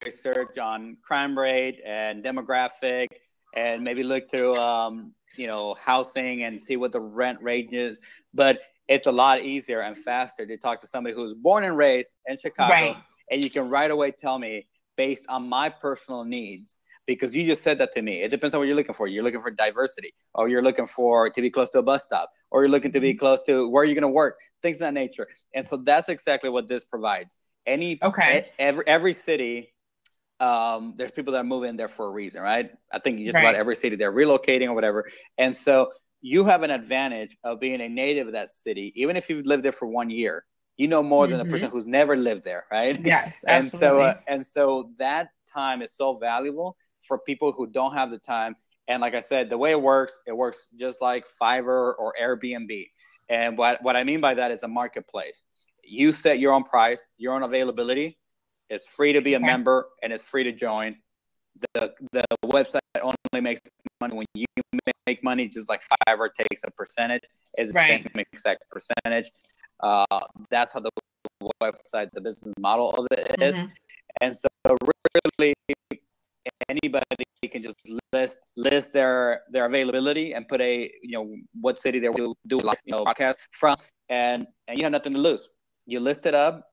research on crime rate and demographic, and maybe look to housing and see what the rent rate is. But it's a lot easier and faster to talk to somebody who's born and raised in Chicago, Right. and you can right away tell me based on my personal needs, because you just said that to me. It depends on what you're looking for. You're looking for diversity, or you're looking for to be close to a bus stop, or you're looking to be close to where you're going to work, things of that nature. And so that's exactly what this provides. Every city, there's people that are moving there for a reason, right? I think just about every city they're relocating or whatever. And so you have an advantage of being a native of that city, even if you've lived there for 1 year. You know more than the person who's never lived there, right? Yes, absolutely. And so that time is so valuable for people who don't have the time. And like I said, the way it works just like Fiverr or Airbnb. And what I mean by that is a marketplace. You set your own price, your own availability. It's free to be a member, and it's free to join. The website only makes money when you make money, just like Fiverr takes a percentage. It's the same exact percentage. That's how the website, the business model of it is. And so really anybody can just list their availability and put what city they will do podcast from, and you have nothing to lose. You list it up.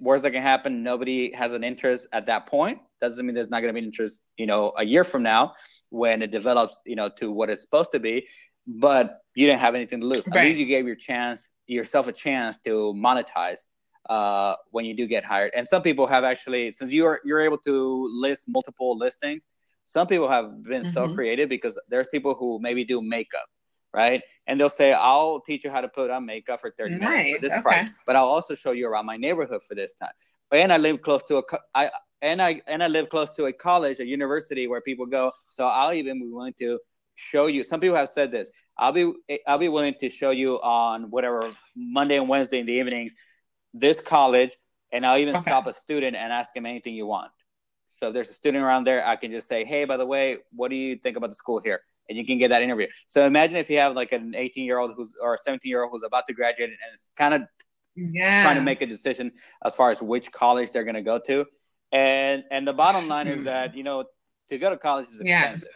Worst that can happen, nobody has an interest at that point. Doesn't mean there's not going to be an interest, a year from now when it develops, to what it's supposed to be. But you didn't have anything to lose. At least you gave yourself a chance to monetize when you do get hired. And some people have actually, since you're able to list multiple listings, some people have been so creative, because there's people who maybe do makeup, right? And they'll say, I'll teach you how to put on makeup for 30 minutes for this price, but I'll also show you around my neighborhood for this time. And I live close to I live close to a college, a university where people go. So I'll even be willing to show you. Some people have said this. I'll be willing to show you on whatever Monday and Wednesday in the evenings this college, and I'll even stop a student and ask him anything you want. So if there's a student around there, I can just say, hey, by the way, what do you think about the school here? And you can get that interview. So imagine if you have like an 18-year-old or a 17-year-old who's about to graduate and is kind of trying to make a decision as far as which college they're going to go to. And the bottom line is that, to go to college is expensive.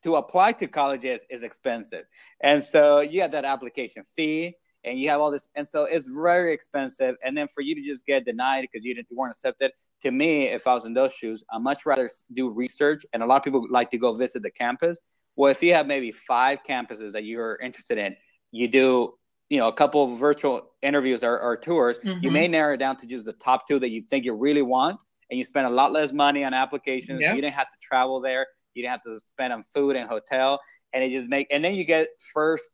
To apply to colleges is expensive. And so you have that application fee, and you have all this. And so it's very expensive. And then for you to just get denied because you weren't accepted, to me, if I was in those shoes, I'd much rather do research. And a lot of people like to go visit the campus. Well, if you have maybe 5 campuses that you're interested in, you do, a couple of virtual interviews or tours, you may narrow it down to just the top 2 that you think you really want, and you spend a lot less money on applications. You didn't have to travel there. You didn't have to spend on food and hotel, and and then you get first,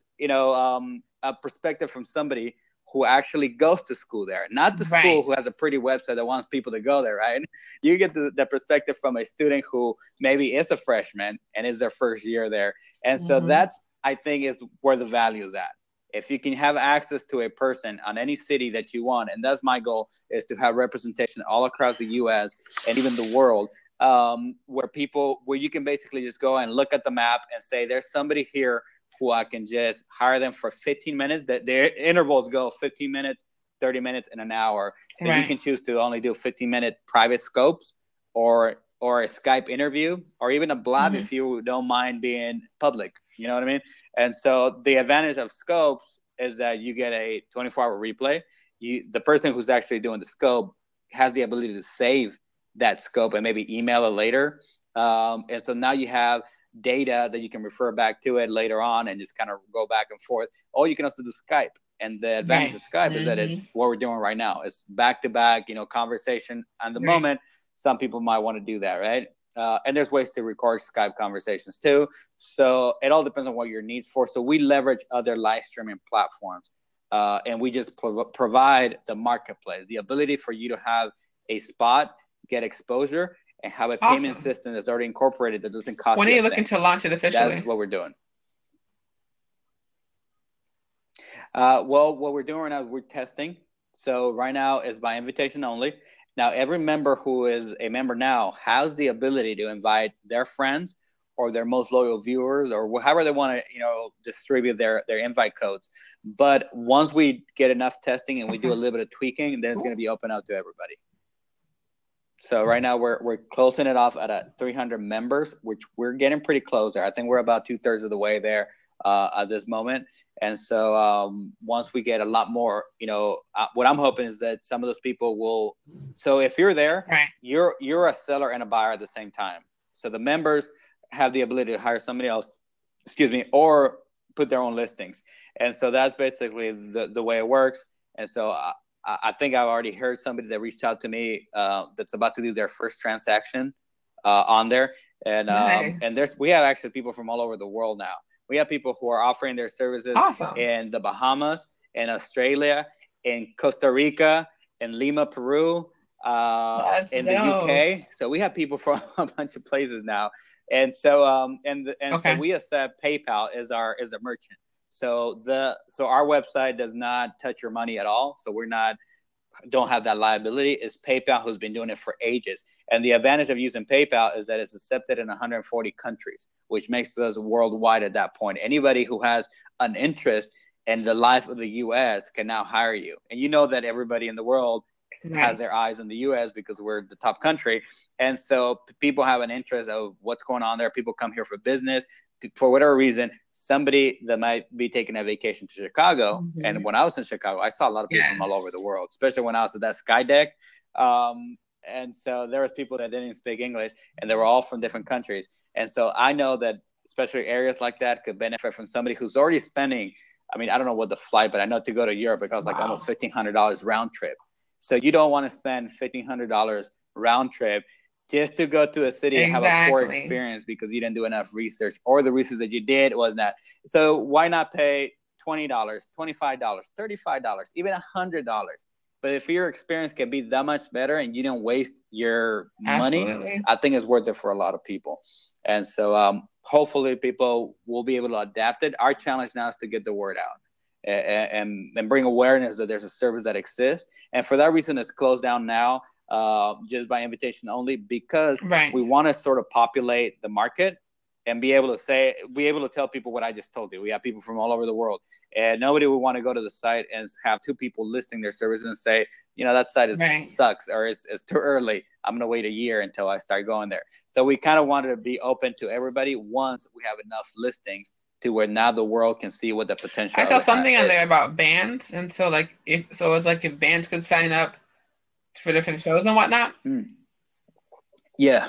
a perspective from somebody who actually goes to school there, not the school who has a pretty website that wants people to go there, right? You get the perspective from a student who maybe is a freshman and is their first year there. And so that's, I think, is where the value is at. If you can have access to a person on any city that you want, and that's my goal, is to have representation all across the U.S. and even the world, where you can basically just go and look at the map and say, there's somebody here who I can just hire them for 15 minutes. Their intervals go 15 minutes, 30 minutes, and an hour. So you can choose to only do 15-minute private scopes or a Skype interview, or even a blab if you don't mind being public. You know what I mean? And so the advantage of scopes is that you get a 24-hour replay. The person who's actually doing the scope has the ability to save that scope and maybe email it later. And so now you have data that you can refer back to it later on and just kind of go back and forth. Or you can also do Skype. And the advantage of Skype is that it's what we're doing right now. It's back-to-back, conversation on the moment. Some people might want to do that, right? And there's ways to record Skype conversations too. So it all depends on what your needs for. So we leverage other live streaming platforms. And we just provide the marketplace, the ability for you to have a spot, get exposure, and have a payment system that's already incorporated that doesn't cost you. When are you looking to launch it officially? That's what we're doing. Well, what we're doing right now is we're testing. So right now it's by invitation only. Now, every member who is a member now has the ability to invite their friends or their most loyal viewers, or however they want to, distribute their invite codes. But once we get enough testing and we do a little bit of tweaking, then it's going to be open out to everybody. So right now we're closing it off at 300 members, which we're getting pretty close there. I think we're about 2/3 of the way there at this moment. And so once we get a lot more, what I'm hoping is that some of those people will. So if you're there, right. you're a seller and a buyer at the same time. So the members have the ability to hire somebody else, or put their own listings. And so that's basically the way it works. And so I think I've already heard somebody that reached out to me that's about to do their first transaction on there. And Nice. and we have actually people from all over the world now. We have people who are offering their services Awesome. in the Bahamas, in Australia, in Costa Rica, in Lima, Peru, in the UK. So we have people from a bunch of places now. And so so we accept PayPal as our merchant. So our website does not touch your money at all. So don't have that liability. It's PayPal who's been doing it for ages. And the advantage of using PayPal is that it's accepted in 140 countries, which makes us worldwide at that point. Anybody who has an interest in the life of the U.S. can now hire you. And you know that everybody in the world has their eyes on the U.S. because we're the top country. And so people have an interest of what's going on there. People come here for business. For whatever reason, somebody that might be taking a vacation to Chicago. Mm-hmm. And when I was in Chicago, I saw a lot of people from all over the world, especially when I was at that Sky Deck. And so there was people that didn't speak English, and they were all from different countries. And so I know that especially areas like that could benefit from somebody who's already spending, I mean, I don't know what the flight, but I know to go to Europe, it costs like almost $1,500 round trip. So you don't want to spend $1,500 round trip just to go to a city and have a poor experience because you didn't do enough research, or the research that you did wasn't that. So why not pay $20, $25, $35, even $100? But if your experience can be that much better and you don't waste your money, I think it's worth it for a lot of people. And so hopefully people will be able to adapt it. Our challenge now is to get the word out and bring awareness that there's a service that exists. And for that reason, it's closed down now. Just by invitation only, because we want to sort of populate the market and be able to tell people what I just told you. We have people from all over the world, and nobody would want to go to the site and have two people listing their services and say, that site sucks, or it's too early. I'm going to wait a year until I start going there. So we kind of wanted to be open to everybody once we have enough listings to where now the world can see what the potential. I saw something on there about bands, and so if bands could sign up for different shows and whatnot? Yeah.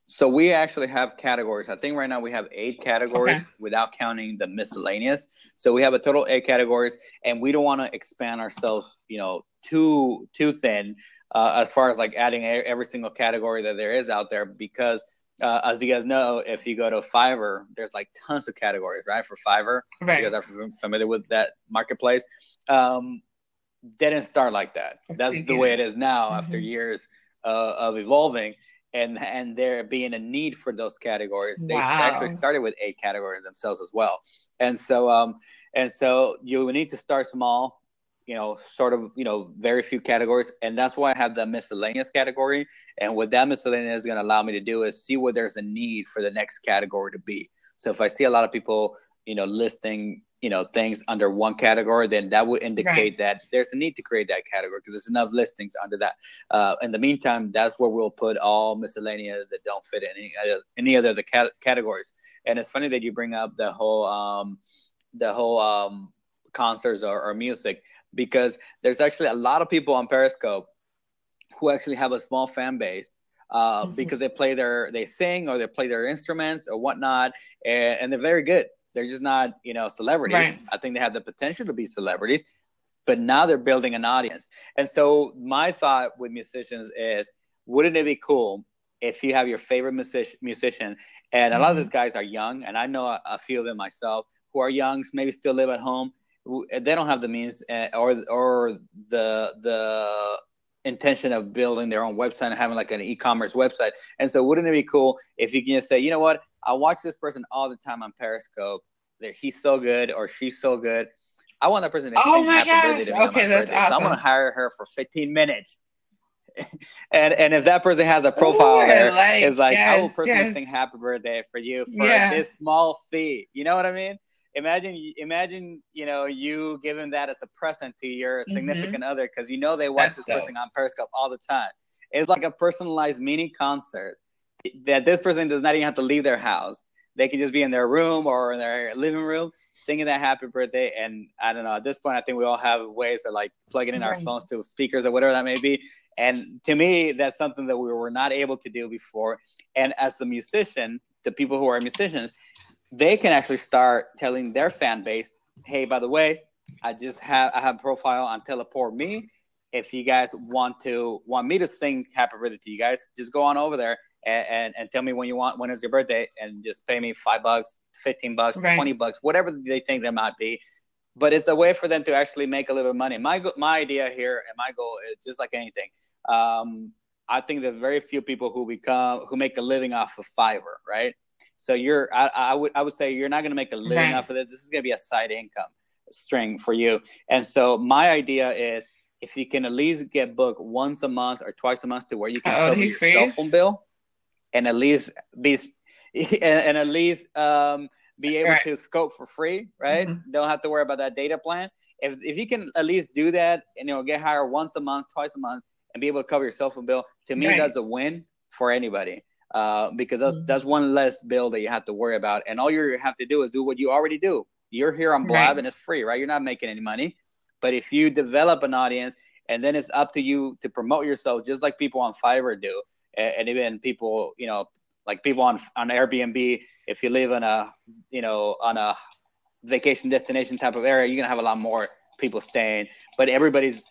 So we actually have categories. I think right now we have 8 categories without counting the miscellaneous. So we have a total 8 categories, and we don't want to expand ourselves, too thin as far as like adding every single category that there is out there, because as you guys know, if you go to Fiverr, there's like tons of categories, right? For Fiverr, you guys are familiar with that marketplace. Didn't start like that. That's the way it is now after years of evolving and there being a need for those categories. They actually started with 8 categories themselves as well. And so you need to start small, very few categories. And that's why I have the miscellaneous category. And what that miscellaneous is going to allow me to do is see where there's a need for the next category to be. So if I see a lot of people, listing things under one category, then that would indicate that there's a need to create that category because there's enough listings under that. In the meantime, that's where we'll put all miscellaneous that don't fit in any other the categories. And it's funny that you bring up the whole concerts or music, because there's actually a lot of people on Periscope who actually have a small fan base. Because they sing or they play their instruments or whatnot, and they're very good. They're just not, celebrities. Right. I think they have the potential to be celebrities, but now they're building an audience. And so my thought with musicians is, wouldn't it be cool if you have your favorite musician, and a lot of these guys are young, and I know a few of them myself who are young, maybe still live at home. They don't have the means or the intention of building their own website and having like an e-commerce website. And so wouldn't it be cool if you can just say, you know what, I watch this person all the time on Periscope, that he's so good or she's so good, I want that person to sing happy birthday to me on my birthday. Awesome. So I'm going to hire her for 15 minutes. and if that person has a profile it's like, I will personally sing happy birthday for you for this small fee. You know what I mean? Imagine, you giving that as a present to your significant other, because they watch this person on Periscope all the time. It's like a personalized mini concert that this person does not even have to leave their house. They can just be in their room or in their living room singing that happy birthday. And I don't know, at this point, I think we all have ways of like plugging in our Right. phones to speakers or whatever that may be. And to me, that's something that we were not able to do before. And as a musician, the people who are musicians, they can actually start telling their fan base, hey, by the way, I have a profile on Teleport Me. If you guys want me to sing happy birthday to you guys, just go on over there and tell me when is your birthday, and just pay me $5, $15, Right. $20, whatever they think that might be. But it's a way for them to actually make a little bit of money. My idea here and my goal is just like anything. I think there's very few people who make a living off of Fiverr, right? So I would say you're not going to make a living Right. off of this. This is going to be a side income string for you. And so my idea is, if you can at least get booked once a month or twice a month to where you can Oh, did cover he your cell freeze? phone bill, and at least at least be able Right. to scope for free, right? Mm-hmm. Don't have to worry about that data plan. If you can at least do that and get hired once a month, twice a month, and be able to cover your cell phone bill, to me Right. that's a win for anybody. Because that's Mm-hmm. one less bill that you have to worry about, and all you have to do is do what you already do. You're here on Blab, Right. and it's free, right? You're not making any money. But if you develop an audience, and then it's up to you to promote yourself, just like people on Fiverr do, and even people, like people on Airbnb. If you live in on a vacation destination type of area, you're gonna have a lot more people staying. But everybody's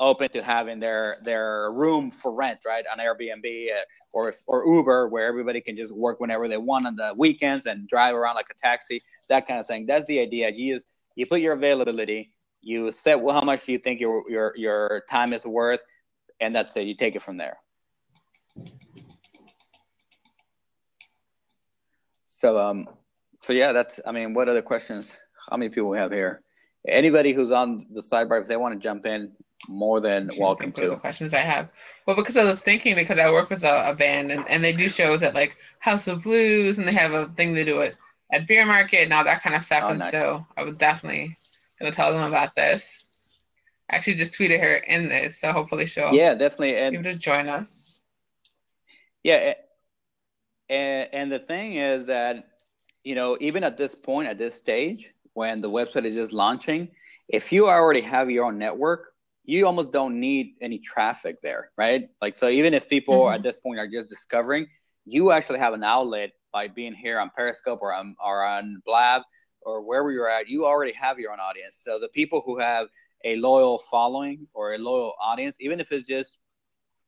open to having their room for rent, right, on Airbnb, or Uber, where everybody can just work whenever they want on the weekends and drive around like a taxi, that kind of thing. That's the idea. You put your availability, you set how much you think your time is worth, and that's it. You take it from there. So so yeah, that's, I mean, what other questions? How many people we have here? Anybody who's on the sidebar, if they want to jump in, more than I'm trying to welcome think what other to. questions I have. Well, because I was thinking, because I work with a band, and they do shows at like House of Blues, and they have a thing they do at Beer Market and all that kind of stuff. Oh, And nice. so I was definitely going to tell them about this. I actually just tweeted her in this, so hopefully she'll Yeah, definitely. be And able to join us. yeah, and the thing is that, even at this point, at this stage, when the website is just launching, if you already have your own network, you almost don't need any traffic there, right? Like, so even if people at Hmm. this point are just discovering, you actually have an outlet by being here on Periscope or on Blab or wherever you're at. You already have your own audience. So the people who have a loyal following or a loyal audience, even if it's just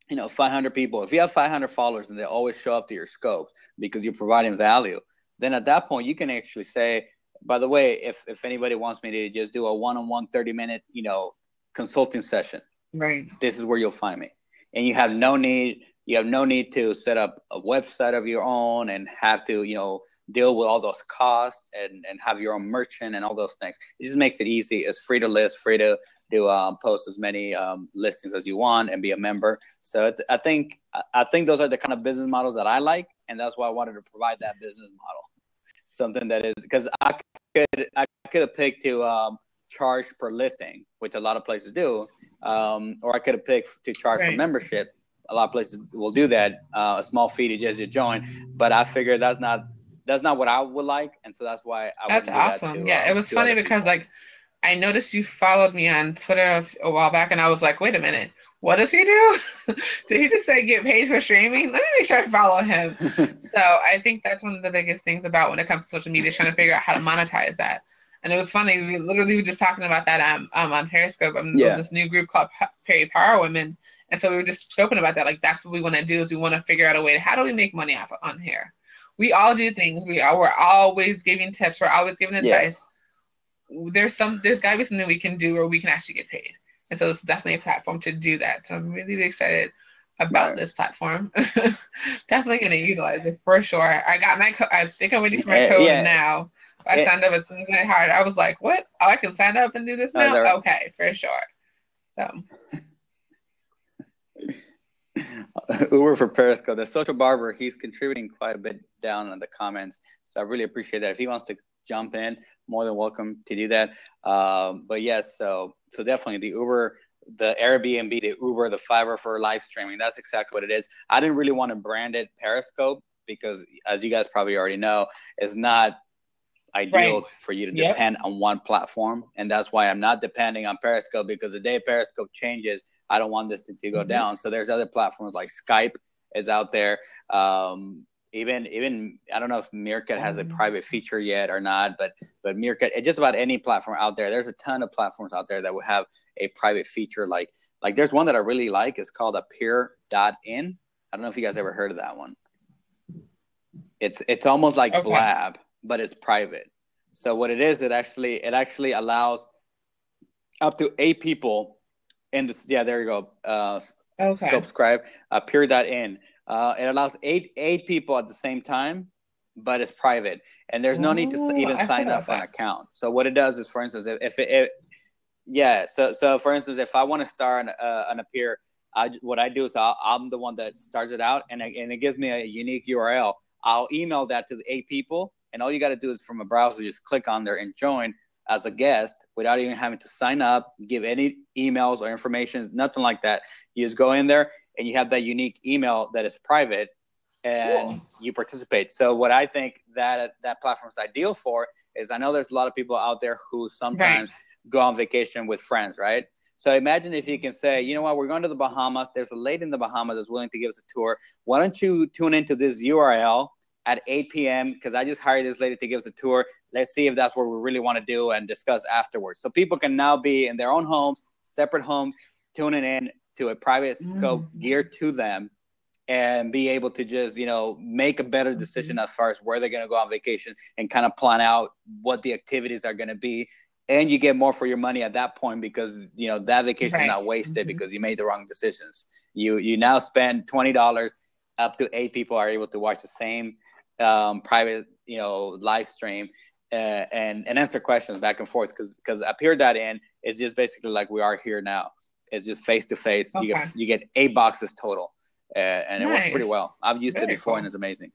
500 people, if you have 500 followers and they always show up to your scopes because you're providing value, then at that point you can actually say, by the way, if anybody wants me to just do a one-on-one 30-minute consulting session, Right. this is where you'll find me. And you have no need to set up a website of your own and have to deal with all those costs and have your own merchant and all those things. It just makes it easy. It's free to list, free to do post as many listings as you want and be a member. So I think those are the kind of business models that I like, and that's why I wanted to provide that business model. Something that is, because I could have picked to charge per listing, which a lot of places do, or I could have picked to charge for Right. membership. A lot of places will do that, a small fee to just join. But I figured that's not what I would like, and so that's why I That's wouldn't do that awesome. Yeah, it was to funny other because people. like I noticed you followed me on Twitter a while back, and I was like, wait a minute, what does he do? Did he just say get paid for streaming? Let me make sure I follow him. So I think that's one of the biggest things about when it comes to social media, is trying to figure out how to monetize that. And it was funny, we literally were just talking about that on Periscope, with Yeah, this new group called Perry Power Women. And so we were just scoping about that. Like that's what we want to do, is we want to figure out a way to, how do we make money off on here? We all do things. We're always giving tips. We're always giving yeah, advice. There's got to be something we can do where we can actually get paid. And so it's definitely a platform to do that. So I'm really excited about right. this platform. Definitely going to utilize it for sure. I think I'm ready for my code Yeah. now. I It, signed up as soon as I hired. I was like, what? Oh, I can sign up and do this is now? that right? Okay, for sure. So Uber for Periscope. The social barber, he's contributing quite a bit down in the comments. So I really appreciate that. If he wants to jump in, more than welcome to do that. But yes, so definitely the Uber. the Airbnb, the Uber, the Fiverr for live streaming. That's exactly what it is. I didn't really want to brand it Periscope because, as you guys probably already know, it's not ideal for you to depend on one platform. And that's why I'm not depending on Periscope, because the day Periscope changes, I don't want this to go down. So there's other platforms like Skype is out there. Even I don't know if Meerkat has a private feature yet or not, but Meerkat, just about any platform out there, there's a ton of platforms out there that will have a private feature. Like there's one that I really like. It's called Appear.in. I don't know if you guys ever heard of that one. It's almost like Blab, but it's private. So what it is, it actually allows up to 8 people in this. Yeah, there you go. Subscribe. Appear.in. It allows eight people at the same time, but it's private, and there's no need to even sign up for an account. So what it does is, for instance, so for instance, if I want to start an Appear, what I do is I'm the one that starts it out, and it gives me a unique URL. I'll email that to the 8 people, and all you got to do is from a browser, just click on there and join as a guest without even having to sign up, give any emails or information, nothing like that. You just go in there and you have that unique email that is private, and you participate. So what I think that platform is ideal for is, I know there's a lot of people out there who sometimes go on vacation with friends, right? So imagine if you can say, you know what, we're going to the Bahamas. There's a lady in the Bahamas that's willing to give us a tour. Why don't you tune into this URL at 8 p.m. because I just hired this lady to give us a tour. Let's see if that's what we really want to do and discuss afterwards. So people can now be in their own homes, separate homes, tuning in to a private scope geared to them, and be able to just, make a better decision as far as where they're going to go on vacation and kind of plan out what the activities are going to be. And you get more for your money at that point because, that vacation is not wasted because you made the wrong decisions. You now spend $20, up to 8 people are able to watch the same private, live stream and answer questions back and forth, because Appear.in is just basically like we are here now. It's just face to face. You get 8 boxes total, and it works pretty well. I've used it before, and it's amazing.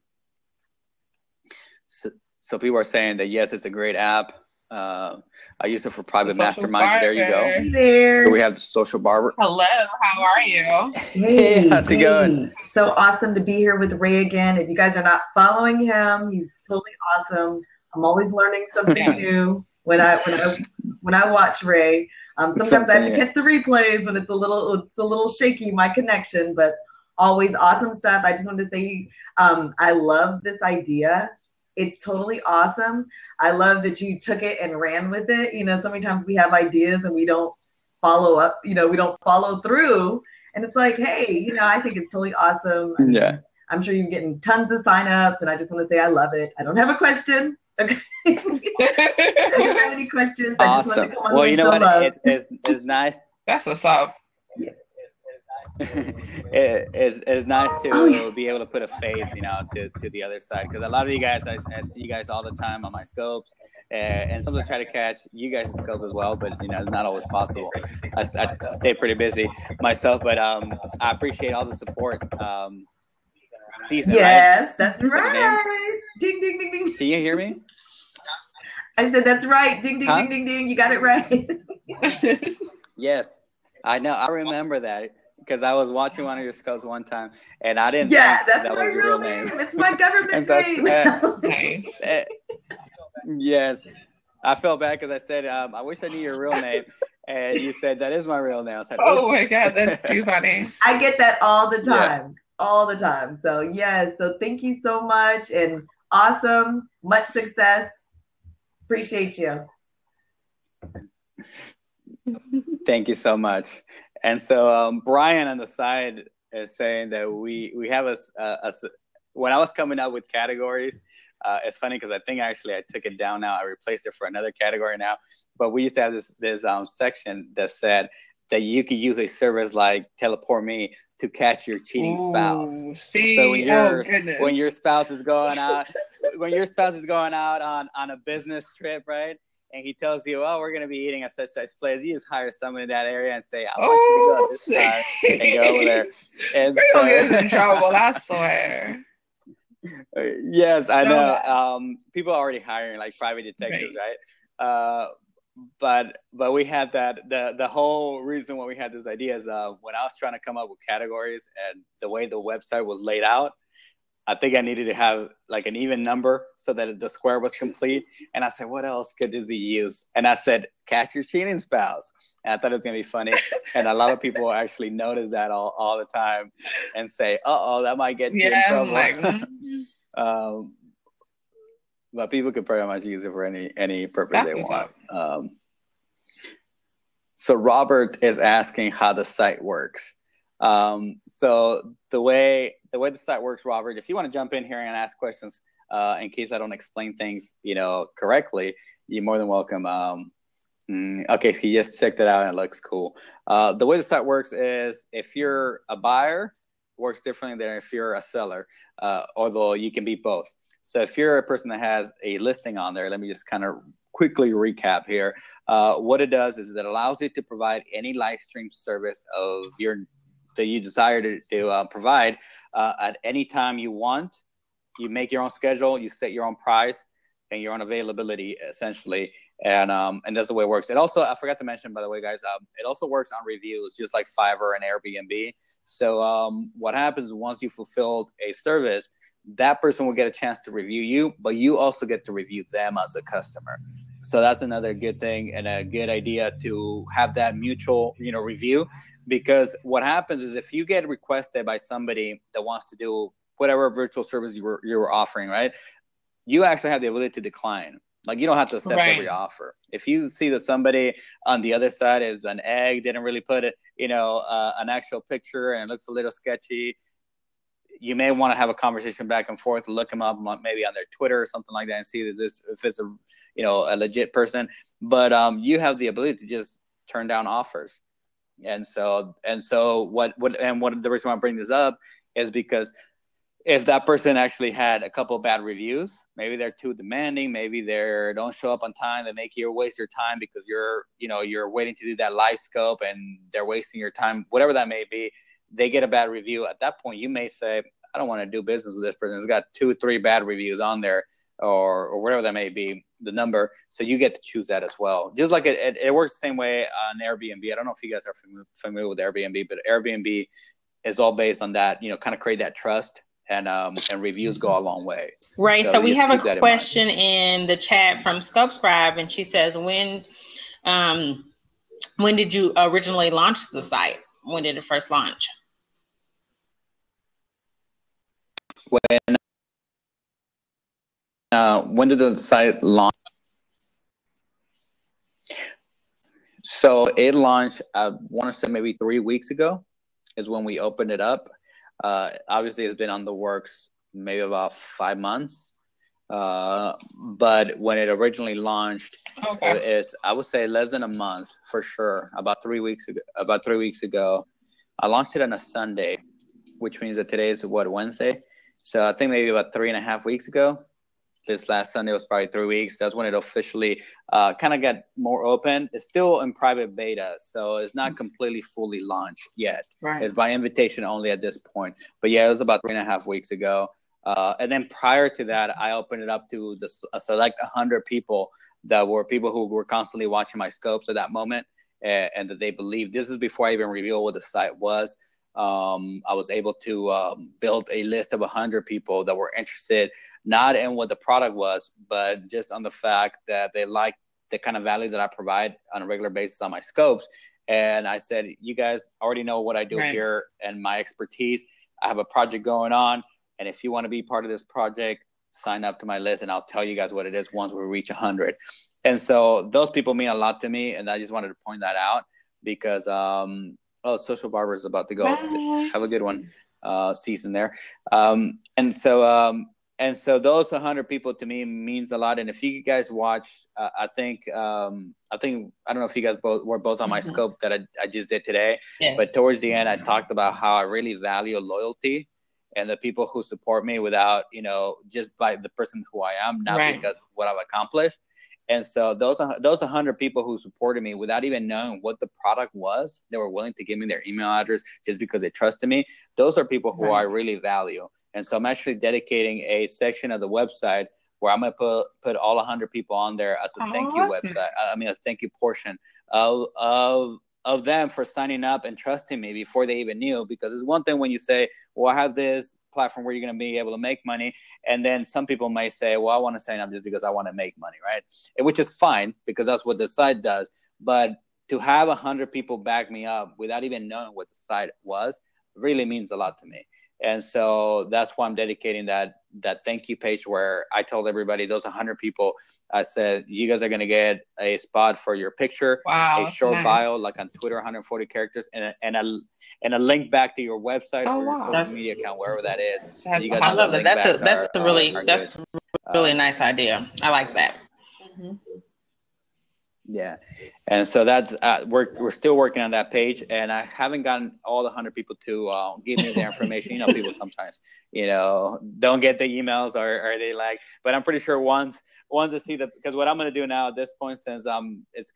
So people are saying that yes, it's a great app. I use it for private masterminds. There you go. Hey there. So we have the Social Barber. Hello, how are you? Hey, how's it going? So awesome to be here with Ray again. If you guys are not following him, he's totally awesome. I'm always learning something new when I watch Ray. Sometimes I have to catch the replays when it's a little shaky, my connection, but always awesome stuff. I just wanted to say I love this idea. It's totally awesome. I love that you took it and ran with it. So many times we have ideas and we don't follow up, we don't follow through. And it's like, hey, I think it's totally awesome. I'm sure you're getting tons of signups, and I just want to say I love it. I don't have a question. Okay. I don't have any questions. Awesome. I just want to come on well, and you know show what? love. It's nice. That's what's up. Yeah. It's nice to be able to put a face, to the other side, because a lot of you guys, I see you guys all the time on my scopes, and sometimes I try to catch you guys' scope as well, but it's not always possible. I stay pretty busy myself, but I appreciate all the support. Season, yes, right? That's right. Ding ding ding ding. Can you hear me? I said that's right. Ding ding ding ding ding. You got it right. Yes, I know. I remember that. Because I was watching one of your scopes one time, and I didn't think that's that my was your real name. It's my government name. Yes. I felt bad because I said, I wish I knew your real name. And you said, that is my real name. I said, oh, my God, that's too funny. I get that all the time. All the time. So, yes. So, thank you so much. And awesome. Much success. Appreciate you. Thank you so much. And so Brian on the side is saying that we have a when I was coming up with categories, it's funny because I think actually I took it down now. I replaced it for another category now. But we used to have this section that said that you could use a service like Teleport Me to catch your cheating spouse. See? So when your spouse is going out, on a business trip, right? And he tells you, oh, we're going to be eating at such place. You just hire someone in that area and say, I want you to go this time and go over there. And we're going to get in trouble, I swear. Yes, I know. People are already hiring like private detectives, right? we had that the whole reason why we had this idea is when I was trying to come up with categories and the way the website was laid out, I think I needed to have like an even number so that the square was complete. And I said, what else could this be used? And I said, catch your cheating spouse. And I thought it was going to be funny. And a lot of people actually notice that all the time and say, uh-oh, that might get you in trouble. But people could pretty much use it for any purpose they want. So Robert is asking how the site works. So the way the site works, Robert, if you want to jump in here and ask questions, in case I don't explain things, correctly, you're more than welcome. Okay, so you just checked it out and it looks cool. The way the site works is if you're a buyer, it works differently than if you're a seller, although you can be both. So if you're a person that has a listing on there, let me just kind of quickly recap here. What it does is it allows you to provide any live stream service that you desire to provide at any time you want. You make your own schedule, you set your own price and your own availability essentially. And that's the way it works. It also, I forgot to mention, by the way, guys, it also works on reviews, just like Fiverr and Airbnb. So what happens is once you fulfill a service, that person will get a chance to review you, but you also get to review them as a customer. So that's another good thing and a good idea to have that mutual, review, because what happens is if you get requested by somebody that wants to do whatever virtual service you were offering, right? You actually have the ability to decline. Like you don't have to accept every offer. If you see that somebody on the other side is an egg, didn't really put it, an actual picture and it looks a little sketchy, you may want to have a conversation back and forth, look them up maybe on their Twitter or something like that and see that if it's a legit person. But you have the ability to just turn down offers. And so what the reason why I bring this up is because if that person actually had a couple of bad reviews, maybe they're too demanding, maybe they don't show up on time, they make you waste your time because you're waiting to do that live scope and they're wasting your time, whatever that may be. They get a bad review. At that point, you may say, I don't want to do business with this person. It's got 2 or 3 bad reviews on there or whatever that may be, the number. So you get to choose that as well. Just like it works the same way on Airbnb. I don't know if you guys are familiar with Airbnb, but Airbnb is all based on that, kind of create that trust and reviews go a long way. Right. So we have a question in the chat from Scopescribe, and she says, when did you originally launch the site? When did it first launch? When did the site launch? So it launched, I want to say maybe 3 weeks ago is when we opened it up. Obviously, it's been on the works maybe about 5 months. But when it originally launched, I would say less than a month for sure. About 3 weeks ago, I launched it on a Sunday, which means that today is Wednesday. So I think maybe about 3.5 weeks ago. This last Sunday was probably 3 weeks. That's when it officially kind of got more open. It's still in private beta, so it's not completely fully launched yet. Right. It's by invitation only at this point. But yeah, it was about 3.5 weeks ago. And then prior to that, I opened it up to a select 100 people that were people who were constantly watching my scopes at that moment, and that they believed. This is before I even revealed what the site was. I was able to build a list of 100 people that were interested, not in what the product was, but just on the fact that they liked the kind of value that I provide on a regular basis on my scopes. And I said, you guys already know what I do here and my expertise. I have a project going on. And if you want to be part of this project, sign up to my list and I'll tell you guys what it is once we reach 100. And so those people mean a lot to me. And I just wanted to point that out because, Social Barber is about to go. Bye. Have a good one, season there. And so those 100 people to me means a lot. And if you guys watch, I don't know if you guys were both on my scope that I just did today, but towards the end, I talked about how I really value loyalty and the people who support me without, just by the person who I am, not because of what I've accomplished. And so those 100 people who supported me without even knowing what the product was, they were willing to give me their email address just because they trusted me. Those are people who I really value. And so I'm actually dedicating a section of the website where I'm going to put all 100 people on there as a thank you website. I mean, a thank you portion of them for signing up and trusting me before they even knew. Because it's one thing when you say, well, I have this platform where you're going to be able to make money. And then some people may say, well, I want to sign up just because I want to make money, right? Which is fine, because that's what the site does. But to have 100 people back me up without even knowing what the site was really means a lot to me. And so that's why I'm dedicating that thank you page, where I told everybody, those 100 people, I said, you guys are going to get a spot for your picture, a short bio, like on Twitter, 140 characters, and a link back to your website or your social media account, wherever that is. I love it. That's a really nice idea. I like that. Mm-hmm. Yeah. And so that's we're still working on that page, and I haven't gotten all the 100 people to give me their information. You know, people sometimes, don't get the emails or they like, but I'm pretty sure once they see because what I'm going to do now at this point, since it's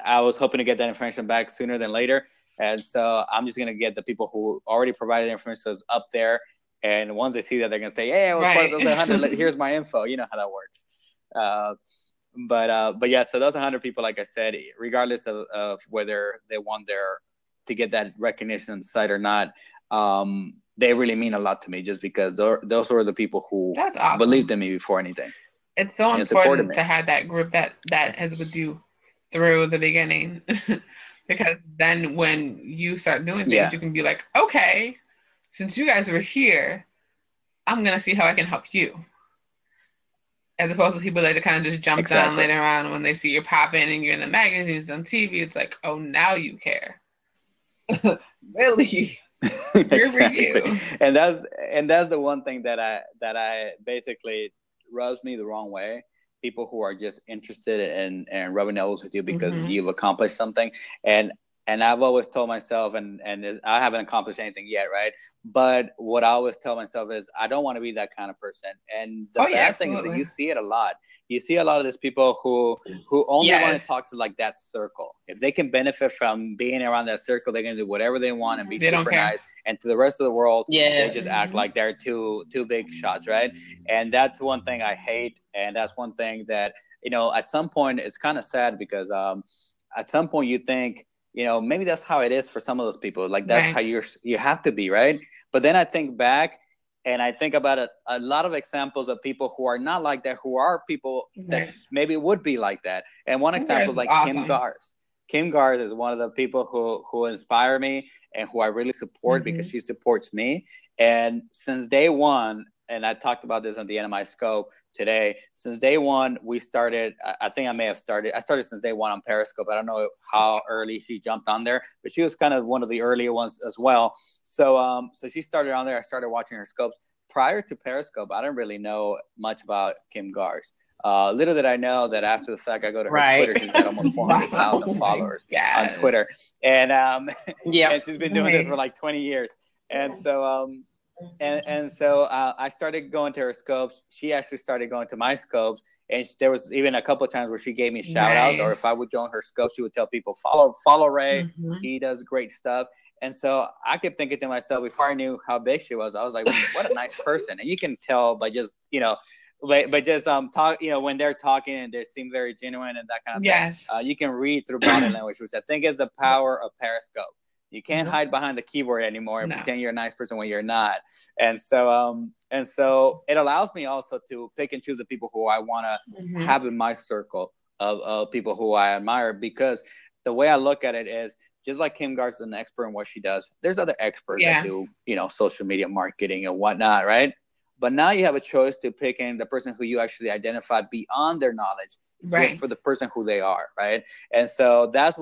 I was hoping to get that information back sooner than later. And so I'm just going to get the people who already provided the information, so it's up there. And once they see that, they're going to say, hey, I was part of those 100. Here's my info. You know how that works. But yeah, so those 100 people, like I said, regardless of whether they want to get that recognition on the site or not, they really mean a lot to me, just because those were the people who believed in me before anything. It's so important to have that group that is with you through the beginning, because then when you start doing things, you can be like, okay, since you guys were here, I'm going to see how I can help you. As opposed to people that kind of just jump down later on when they see you're popping and you're in the magazines, on TV. It's like, oh, now you care. Really? Exactly. And that's the one thing that I basically rubs me the wrong way. People who are just interested in rubbing elbows with you because you've accomplished something. And I've always told myself, and I haven't accomplished anything yet, right? But what I always tell myself is, I don't want to be that kind of person. And the bad thing is that you see it a lot. You see a lot of these people who only want to talk to like that circle. If they can benefit from being around that circle, they can do whatever they want and be super nice. And to the rest of the world, they just act like they're two big shots, right? And that's one thing I hate. And that's one thing that, at some point, it's kind of sad, because at some point you think, maybe that's how it is for some of those people. Like, that's how you have to be, right? But then I think back and I think about a lot of examples of people who are not like that, who are people that maybe would be like that. And one example is like Kim Garz. Kim Garz is one of the people who inspire me and who I really support because she supports me. And since day one, and I talked about this at the end of my scope today, since day one, we started, I started since day one on Periscope. I don't know how early she jumped on there, but she was kind of one of the earlier ones as well. So she started on there. I started watching her scopes. Prior to Periscope, I didn't really know much about Kim Garz. Little did I know that after the fact, I go to her Twitter, she's got almost 400,000 followers on Twitter. And, and she's been doing this for like 20 years. And so, so I started going to her scopes. She actually started going to my scopes, and there was even a couple of times where she gave me shout outs, or if I would join her scopes, she would tell people, follow Ray. He does great stuff. And so I kept thinking to myself, before I knew how big she was, I was like, what a nice person. And you can tell by just, but just talk, when they're talking and they seem very genuine and that kind of thing. You can read through body language, which I think is the power of Periscope. You can't hide behind the keyboard anymore and pretend you're a nice person when you're not. And so it allows me also to pick and choose the people who I want to have in my circle of people who I admire, because the way I look at it is, just like Kim Garz is an expert in what she does, there's other experts that do, social media marketing and whatnot, right? But now you have a choice to pick in the person who you actually identify beyond their knowledge, just for the person who they are, right? And so that's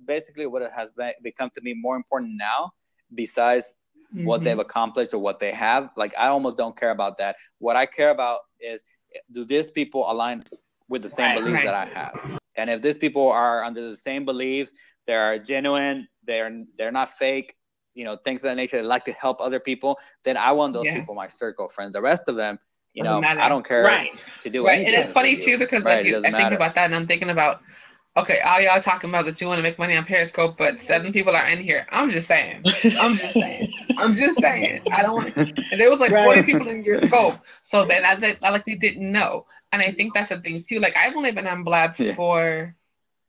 basically what it has become to me more important now, besides what they've accomplished or what they have. Like, I almost don't care about that. What I care about is, do these people align with the same beliefs that I have? And if these people are under the same beliefs, they're genuine, they're not fake, things of that nature, they like to help other people, then I want those people in my circle, friends. The rest of them, I don't care to do anything. And it's funny too, because I think about that, and I'm thinking about Okay, all y'all talking about that you want to make money on Periscope, but 7 people are in here. I'm just saying. I'm just saying. I don't want to. And there was like 40 people in your scope, so then I like they didn't know. And I think that's a thing too. Like I've only been on Blab for,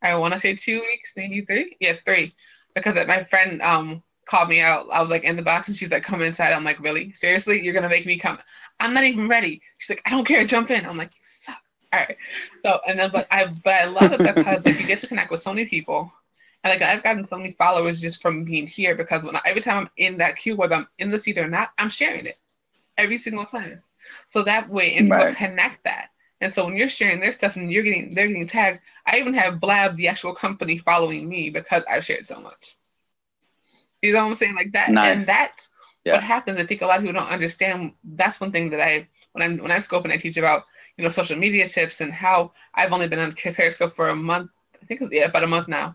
I want to say 2 weeks, maybe 3. Yeah, 3, because my friend called me out. I was like in the box, and she's like, "Come inside." I'm like, "Really? Seriously? You're gonna make me come?" I'm not even ready. She's like, "I don't care. Jump in." I'm like, "You suck." All right. So and then but I love it because like you get to connect with so many people. And like I've gotten so many followers just from being here because every time I'm in that queue, whether I'm in the seat or not, I'm sharing it every single time. So that way and people connect that. And so when you're sharing their stuff and they're getting tagged, I even have Blab, the actual company, following me because I've shared so much. You know what I'm saying? Like that. Nice. And that's what happens. I think a lot of people don't understand. That's one thing that when I scope and I teach about, social media tips and how I've only been on Periscope for a month. I think it's about a month now.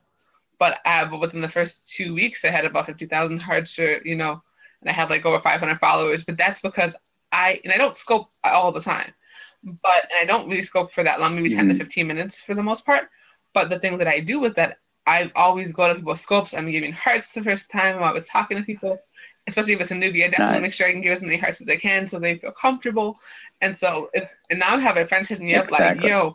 But within the first 2 weeks, I had about 50,000 hearts, and I had like over 500 followers. But that's because I don't scope all the time. And I don't really scope for that long, maybe 10 to 15 minutes for the most part. But the thing that I do is that I always go to people's scopes. I'm giving hearts the first time. I'm always talking to people, especially if it's a newbie. I definitely make sure I can give as many hearts as I can so they feel comfortable. And so, and now I have my friends hitting me up like, "Yo,"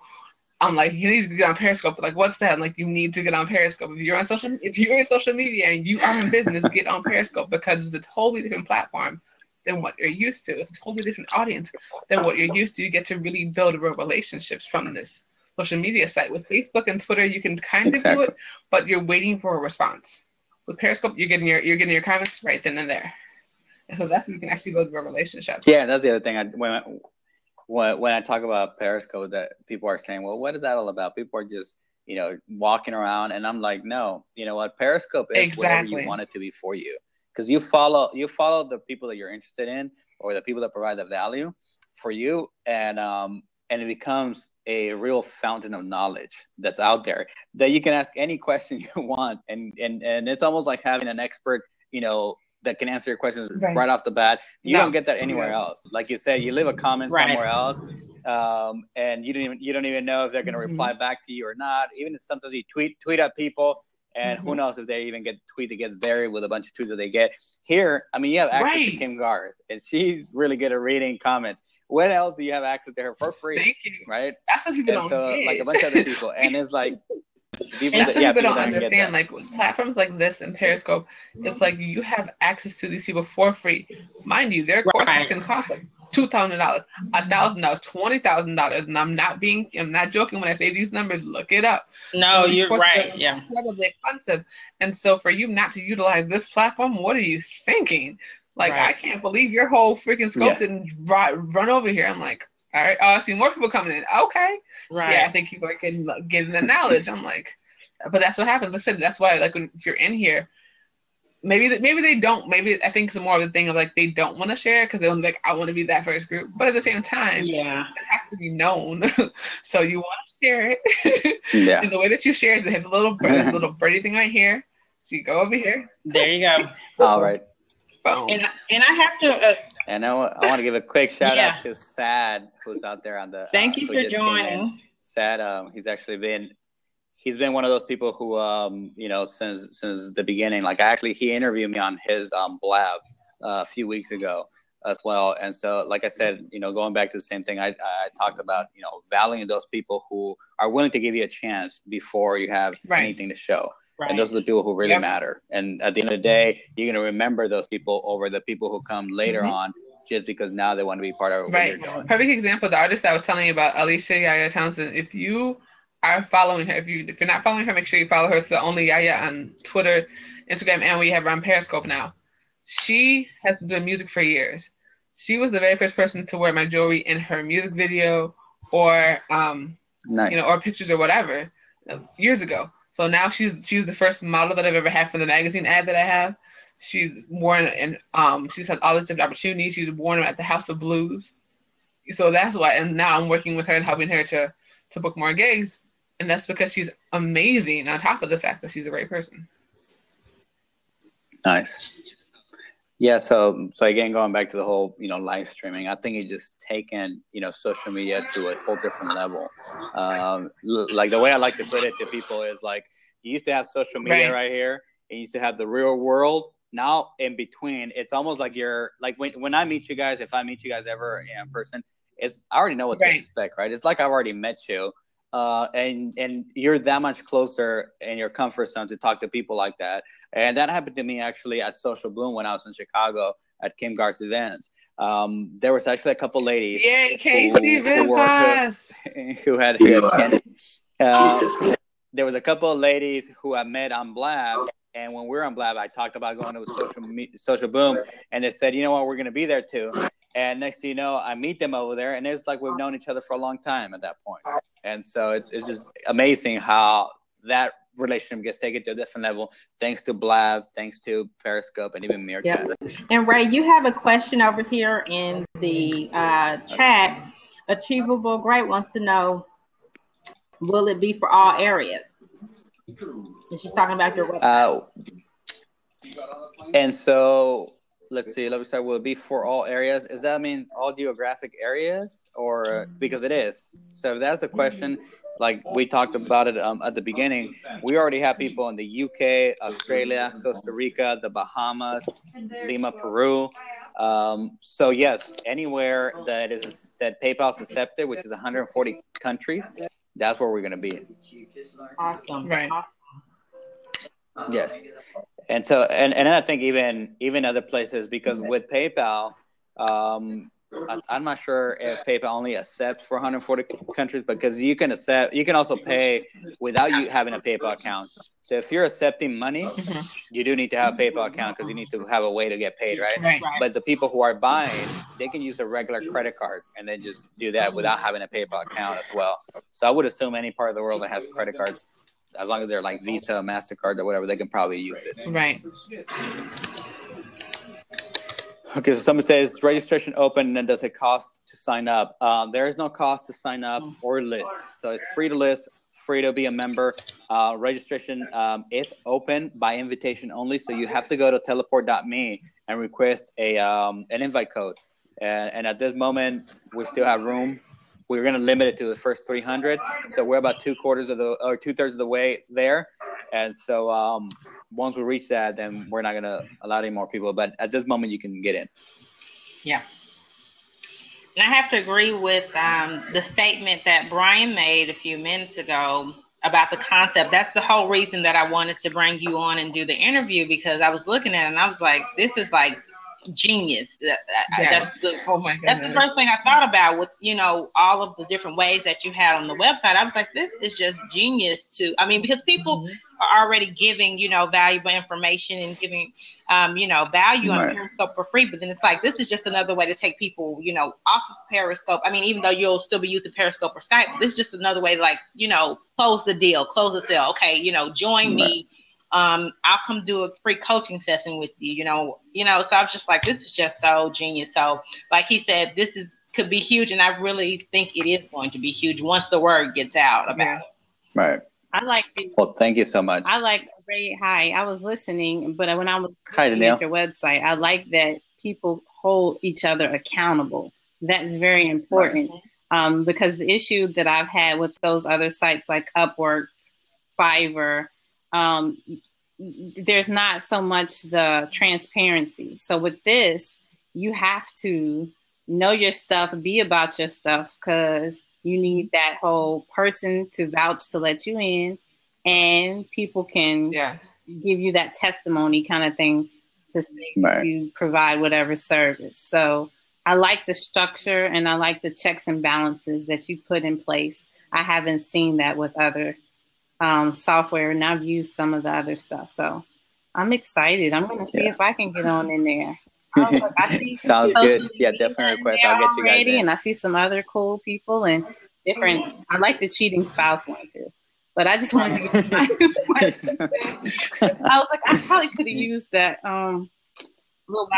I'm like, "You need to get on Periscope." Like, what's that? I'm like, you need to get on Periscope. If you're in social media and you are in business, get on Periscope because it's a totally different platform than what you're used to. It's a totally different audience than what you're used to. You get to really build real relationships from this social media site. With Facebook and Twitter, you can kind of do it, but you're waiting for a response. With Periscope, you're getting your comments right then and there. And so that's where you can actually build real relationships. Yeah, that's the other thing. When I talk about Periscope, that people are saying, well, what is that all about? People are just, walking around, and I'm like, no, you know what? Periscope is whatever you want it to be for you, because you follow the people that you're interested in or the people that provide the value for you, and it becomes a real fountain of knowledge that's out there that you can ask any question you want, and it's almost like having an expert, that can answer your questions right off the bat. You don't get that anywhere else. Like you said, you leave a comment somewhere else, and you don't even know if they're going to reply back to you or not. Even if sometimes you tweet at people, and who knows if they even get the tweet that gets buried with a bunch of tweets that they get. Here, I mean, you have access to Kim Gars, and she's really good at reading comments. When else do you have access to her for free? Thank you. Right? That's what people don't get. Like a bunch of other people, and it's like. People don't understand, like with platforms like this and Periscope, it's like you have access to these people for free. Mind you, their courses can cost like $2,000, $1,000, $20,000, and I'm not joking when I say these numbers. Look it up. No, you're right. Yeah, incredibly expensive, and so for you not to utilize this platform, what are you thinking? Like I can't believe your whole freaking scope didn't run over here. I'm like. All right. Oh, I see more people coming in. Okay. Right. Yeah, I think people are getting the knowledge. I'm like, but that's what happens. I said that's why, like, when you're in here, maybe they don't. Maybe I think it's more of the thing of like they don't want to share because they're like, I want to be that first group. But at the same time, it has to be known. So you want to share it. Yeah. And the way that you share is it has a little birdie thing right here. So you go over here. There you go. All right. Boom. And I have to. And I want to give a quick shout out to Sad, who's out there on the. Thank you for joining. Sad, he's been one of those people who, since the beginning. Like he interviewed me on his Blab a few weeks ago as well. And so, like I said, going back to the same thing I talked about, valuing those people who are willing to give you a chance before you have anything to show. Right. And those are the people who really matter. And at the end of the day, you're going to remember those people over the people who come later on just because now they want to be part of what you're doing. Perfect example, the artist I was telling you about, Alicia Yaya Townsend. If you are following her, if you're not following her, make sure you follow her. It's the only Yaya on Twitter, Instagram, and we have her on Periscope now. She has been doing music for years. She was the very first person to wear my jewelry in her music video or, or pictures or whatever years ago. So now she's the first model that I've ever had for the magazine ad that I have. She's worn and she's had all these different opportunities. She's worn them at the House of Blues. So that's why. And now I'm working with her and helping her to book more gigs. And that's because she's amazing on top of the fact that she's a great person. Nice. Yeah, so again, going back to the whole, live streaming, I think it's just taken, social media to a whole different level. Like the way I like to put it to people is like, you used to have social media right here, and you used to have the real world. Now in between, it's almost like you're like when I meet you guys, if I meet you guys ever in person, I already know what to expect, right? It's like I've already met you. And you're that much closer in your comfort zone to talk to people like that. And that happened to me actually at Social Bloom when I was in Chicago at Kim Gar's event. There was actually a couple ladies who had attended. There was a couple of ladies who I met on Blab. And when we were on Blab, I talked about going to Social Boom. And they said, you know what, we're going to be there too. And next thing you know, I meet them over there. And it's like we've known each other for a long time at that point. And so it's just amazing how that relationship gets taken to a different level, thanks to Blab, thanks to Periscope, and even Meerkat. Yep. And Ray, you have a question over here in the chat. Achievable Great wants to know, will it be for all areas? And she's talking about your website. And so let's see. Let me start. Will it be for all areas? Does that mean all geographic areas, or because it is? So if that's the question, like we talked about it at the beginning, we already have people in the UK, Australia, Costa Rica, the Bahamas, Lima, Peru. So yes, anywhere that PayPal's accepted, which is 140 countries, that's where we're going to be. Awesome. Right. Yes. And so, and I think even other places, because with PayPal, I'm not sure if PayPal only accepts for 140 countries, because you can also pay without you having a PayPal account. So if you're accepting money, you do need to have a PayPal account because you need to have a way to get paid, right? But the people who are buying, they can use a regular credit card and then just do that without having a PayPal account as well. So I would assume any part of the world that has credit cards, as long as they're like Visa, MasterCard, or whatever, they can probably use it. Right. Okay, so somebody says, registration open, and does it cost to sign up? There is no cost to sign up or list. So it's free to list, free to be a member. Registration, it's open by invitation only. So you have to go to teleport.me and request an invite code. And at this moment, we still have room. We're going to limit it to the first 300. So we're about 2/3 or 2/3 of the way there. And so once we reach that, then we're not going to allow any more people. But at this moment, you can get in. Yeah. And I have to agree with the statement that Brian made a few minutes ago about the concept. That's the whole reason that I wanted to bring you on and do the interview, because I was looking at it and I was like, this is like genius. That's the first thing I thought about with, all of the different ways that you had on the website. I was like, this is just genius because people are already giving, valuable information and giving, value on Periscope for free. But then it's like, this is just another way to take people, off of Periscope. I mean, even though you'll still be using Periscope or Skype, this is just another way to close the deal, close the sale. Okay, join me. I'll come do a free coaching session with you, so I was just like, this is just so genius. So like he said, could be huge. And I really think it is going to be huge once the word gets out about it. Right. Well, thank you so much. I like Ray. Hi, I was listening, but when I was looking at your website, I like that people hold each other accountable. That's very important. Because the issue that I've had with those other sites like Upwork, Fiverr, there's not so much the transparency. So with this, you have to know your stuff, be about your stuff, because you need that whole person to vouch to let you in, and people can give you that testimony kind of thing to say you provide whatever service. So I like the structure and I like the checks and balances that you put in place. I haven't seen that with other software, and I've used some of the other stuff. So I'm excited. I'm going to see if I can get on in there. I see Sounds good. Yeah, definitely request. I'll get you guys in. And I see some other cool people and different. I like the cheating spouse one too. But I just wanted to get I was like, I probably could have used that little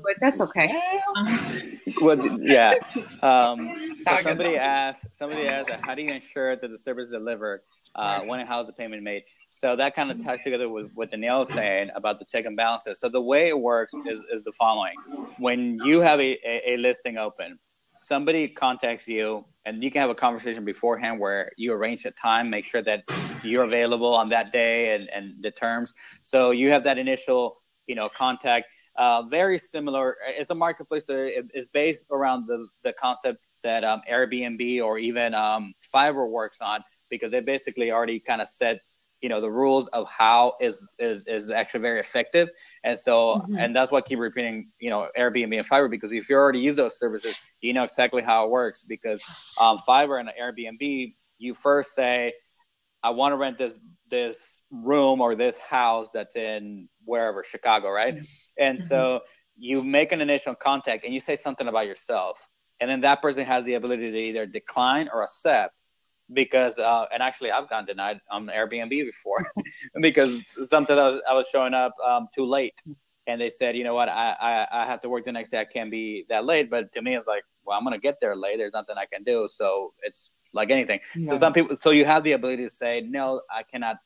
but that's okay. Well, yeah. So somebody asked, how do you ensure that the service is delivered? when and how is the payment made. So that kind of ties together with what Danielle was saying about the check and balances. So the way it works is the following. When you have a listing open, somebody contacts you, and you can have a conversation beforehand where you arrange a time, make sure that you're available on that day and the terms. So you have that initial, contact. Very similar. It's a marketplace that is based around the concept that Airbnb or even Fiverr works on, because they basically already kind of set the rules of how is actually very effective. And so and that's why I keep repeating Airbnb and Fiverr, because if you already use those services, you know exactly how it works. Because Fiverr and Airbnb, you first say, I want to rent this room or this house that's in wherever, Chicago, right? And so you make an initial contact and you say something about yourself, and then that person has the ability to either decline or accept. Because and actually I've gotten denied on Airbnb before because sometimes I was showing up too late, and they said, you know what, I have to work the next day, I can't be that late. But to me, it's like, well, I'm gonna get there late, there's nothing I can do. So it's like anything. So you have the ability to say, no, I cannot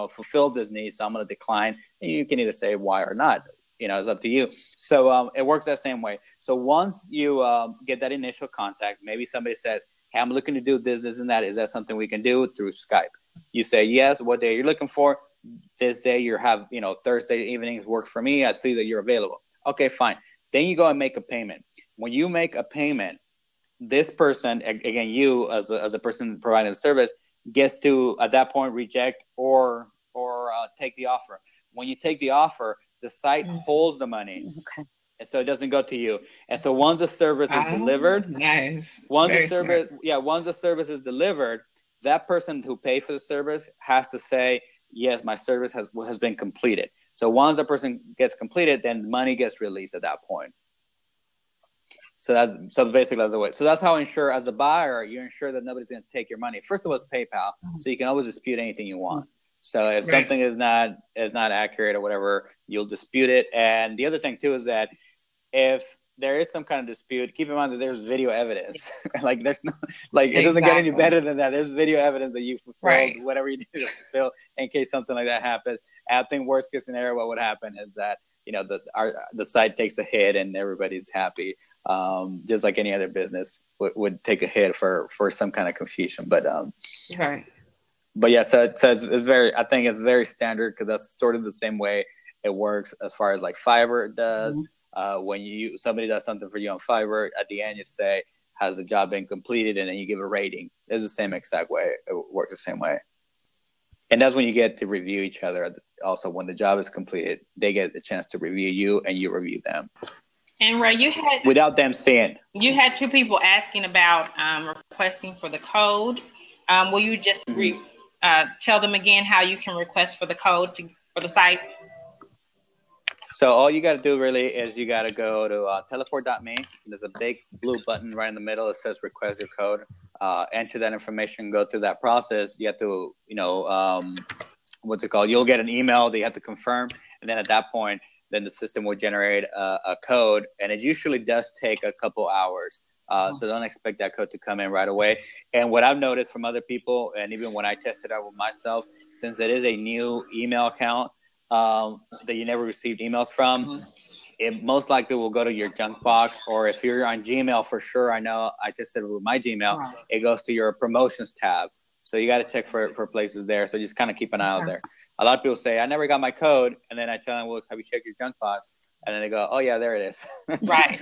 fulfill this need, so I'm gonna decline. And you can either say why or not, it's up to you. So it works that same way. So once you get that initial contact, maybe somebody says, hey, I'm looking to do this and that. Is that something we can do through Skype? You say yes. What day you're looking for? This day you have, Thursday evenings work for me. I see that you're available. Okay, fine. Then you go and make a payment. When you make a payment, this person, again, you as a person providing the service, gets to at that point reject or take the offer. When you take the offer, the site holds the money. Okay. And so it doesn't go to you. And so once the service is delivered, once the service is delivered, that person who paid for the service has to say, yes, my service has been completed. So once the person gets completed, then money gets released at that point. So basically that's the way. So that's how as a buyer, you ensure that nobody's going to take your money. First of all, it's PayPal, so you can always dispute anything you want. So if something is not accurate or whatever, you'll dispute it. And the other thing too is that if there is some kind of dispute, keep in mind that there's video evidence. Like there's no, it doesn't get any better than that. There's video evidence that you fulfilled whatever you need to fulfill in case something like that happens. And I think worst case scenario, what would happen is that the site takes a hit and everybody's happy. Just like any other business would take a hit for some kind of confusion. But But yeah, so it's very, I think it's very standard because that's sort of the same way it works as far as like Fiverr does. When somebody does something for you on Fiverr, at the end you say, has the job been completed? And then you give a rating. It's the same exact way. It works the same way. And that's when you get to review each other. Also, when the job is completed, they get the chance to review you and you review them. And Ray, without them seeing. You had two people asking about requesting for the code. Will you just tell them again how you can request for the code for the site? So all you got to do really is you got to go to teleport.me. There's a big blue button right in the middle that says request your code. Enter that information, go through that process. You have to, what's it called? You'll get an email that you have to confirm. And then at that point, then the system will generate a code. And it usually does take a couple hours. So don't expect that code to come in right away. And what I've noticed from other people, and even when I tested out with myself, since it is a new email account, that you never received emails from, it most likely will go to your junk box. Or if you're on Gmail, for sure, I know I just said with my Gmail, it goes to your promotions tab. So you got to check for places there. So just kind of keep an eye out there. A lot of people say, I never got my code. And then I tell them, well, have you checked your junk box? And then they go, oh, yeah, there it is. Right.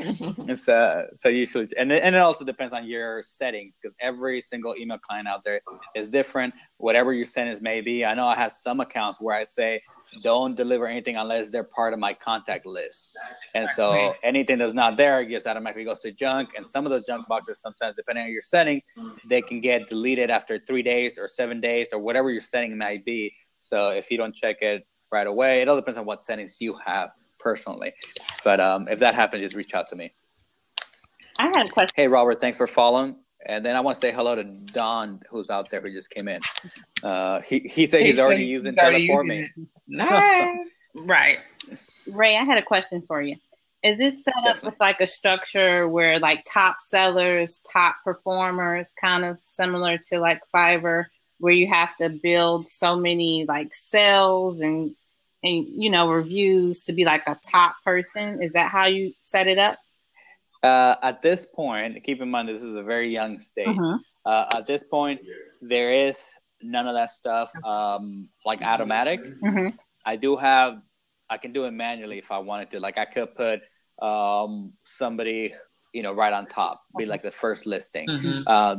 And so usually, and it also depends on your settings, because every single email client out there is different. Whatever your settings may be. I know I have some accounts where I say, don't deliver anything unless they're part of my contact list. And so anything that's not there, it just automatically goes to junk. And some of those junk boxes, sometimes, depending on your settings, they can get deleted after 3 days or 7 days or whatever your setting might be. So if you don't check it right away, it all depends on what settings you have personally. But if that happens, just reach out to me. I had a question. Hey, Robert, thanks for following. And then I want to say hello to Don, who's out there, who just came in. He said he's already using Teleport Me. Nice. Right. Ray, I had a question for you. Is it set up with like a structure where like top sellers, top performers, kind of similar to like Fiverr, where you have to build so many like sales and reviews to be like a top person? Is that how you set it up? At this point, keep in mind this is a very young stage. At this point, there is none of that stuff like automatic. I can do it manually if I wanted to. Like I could put somebody, right on top, be like the first listing.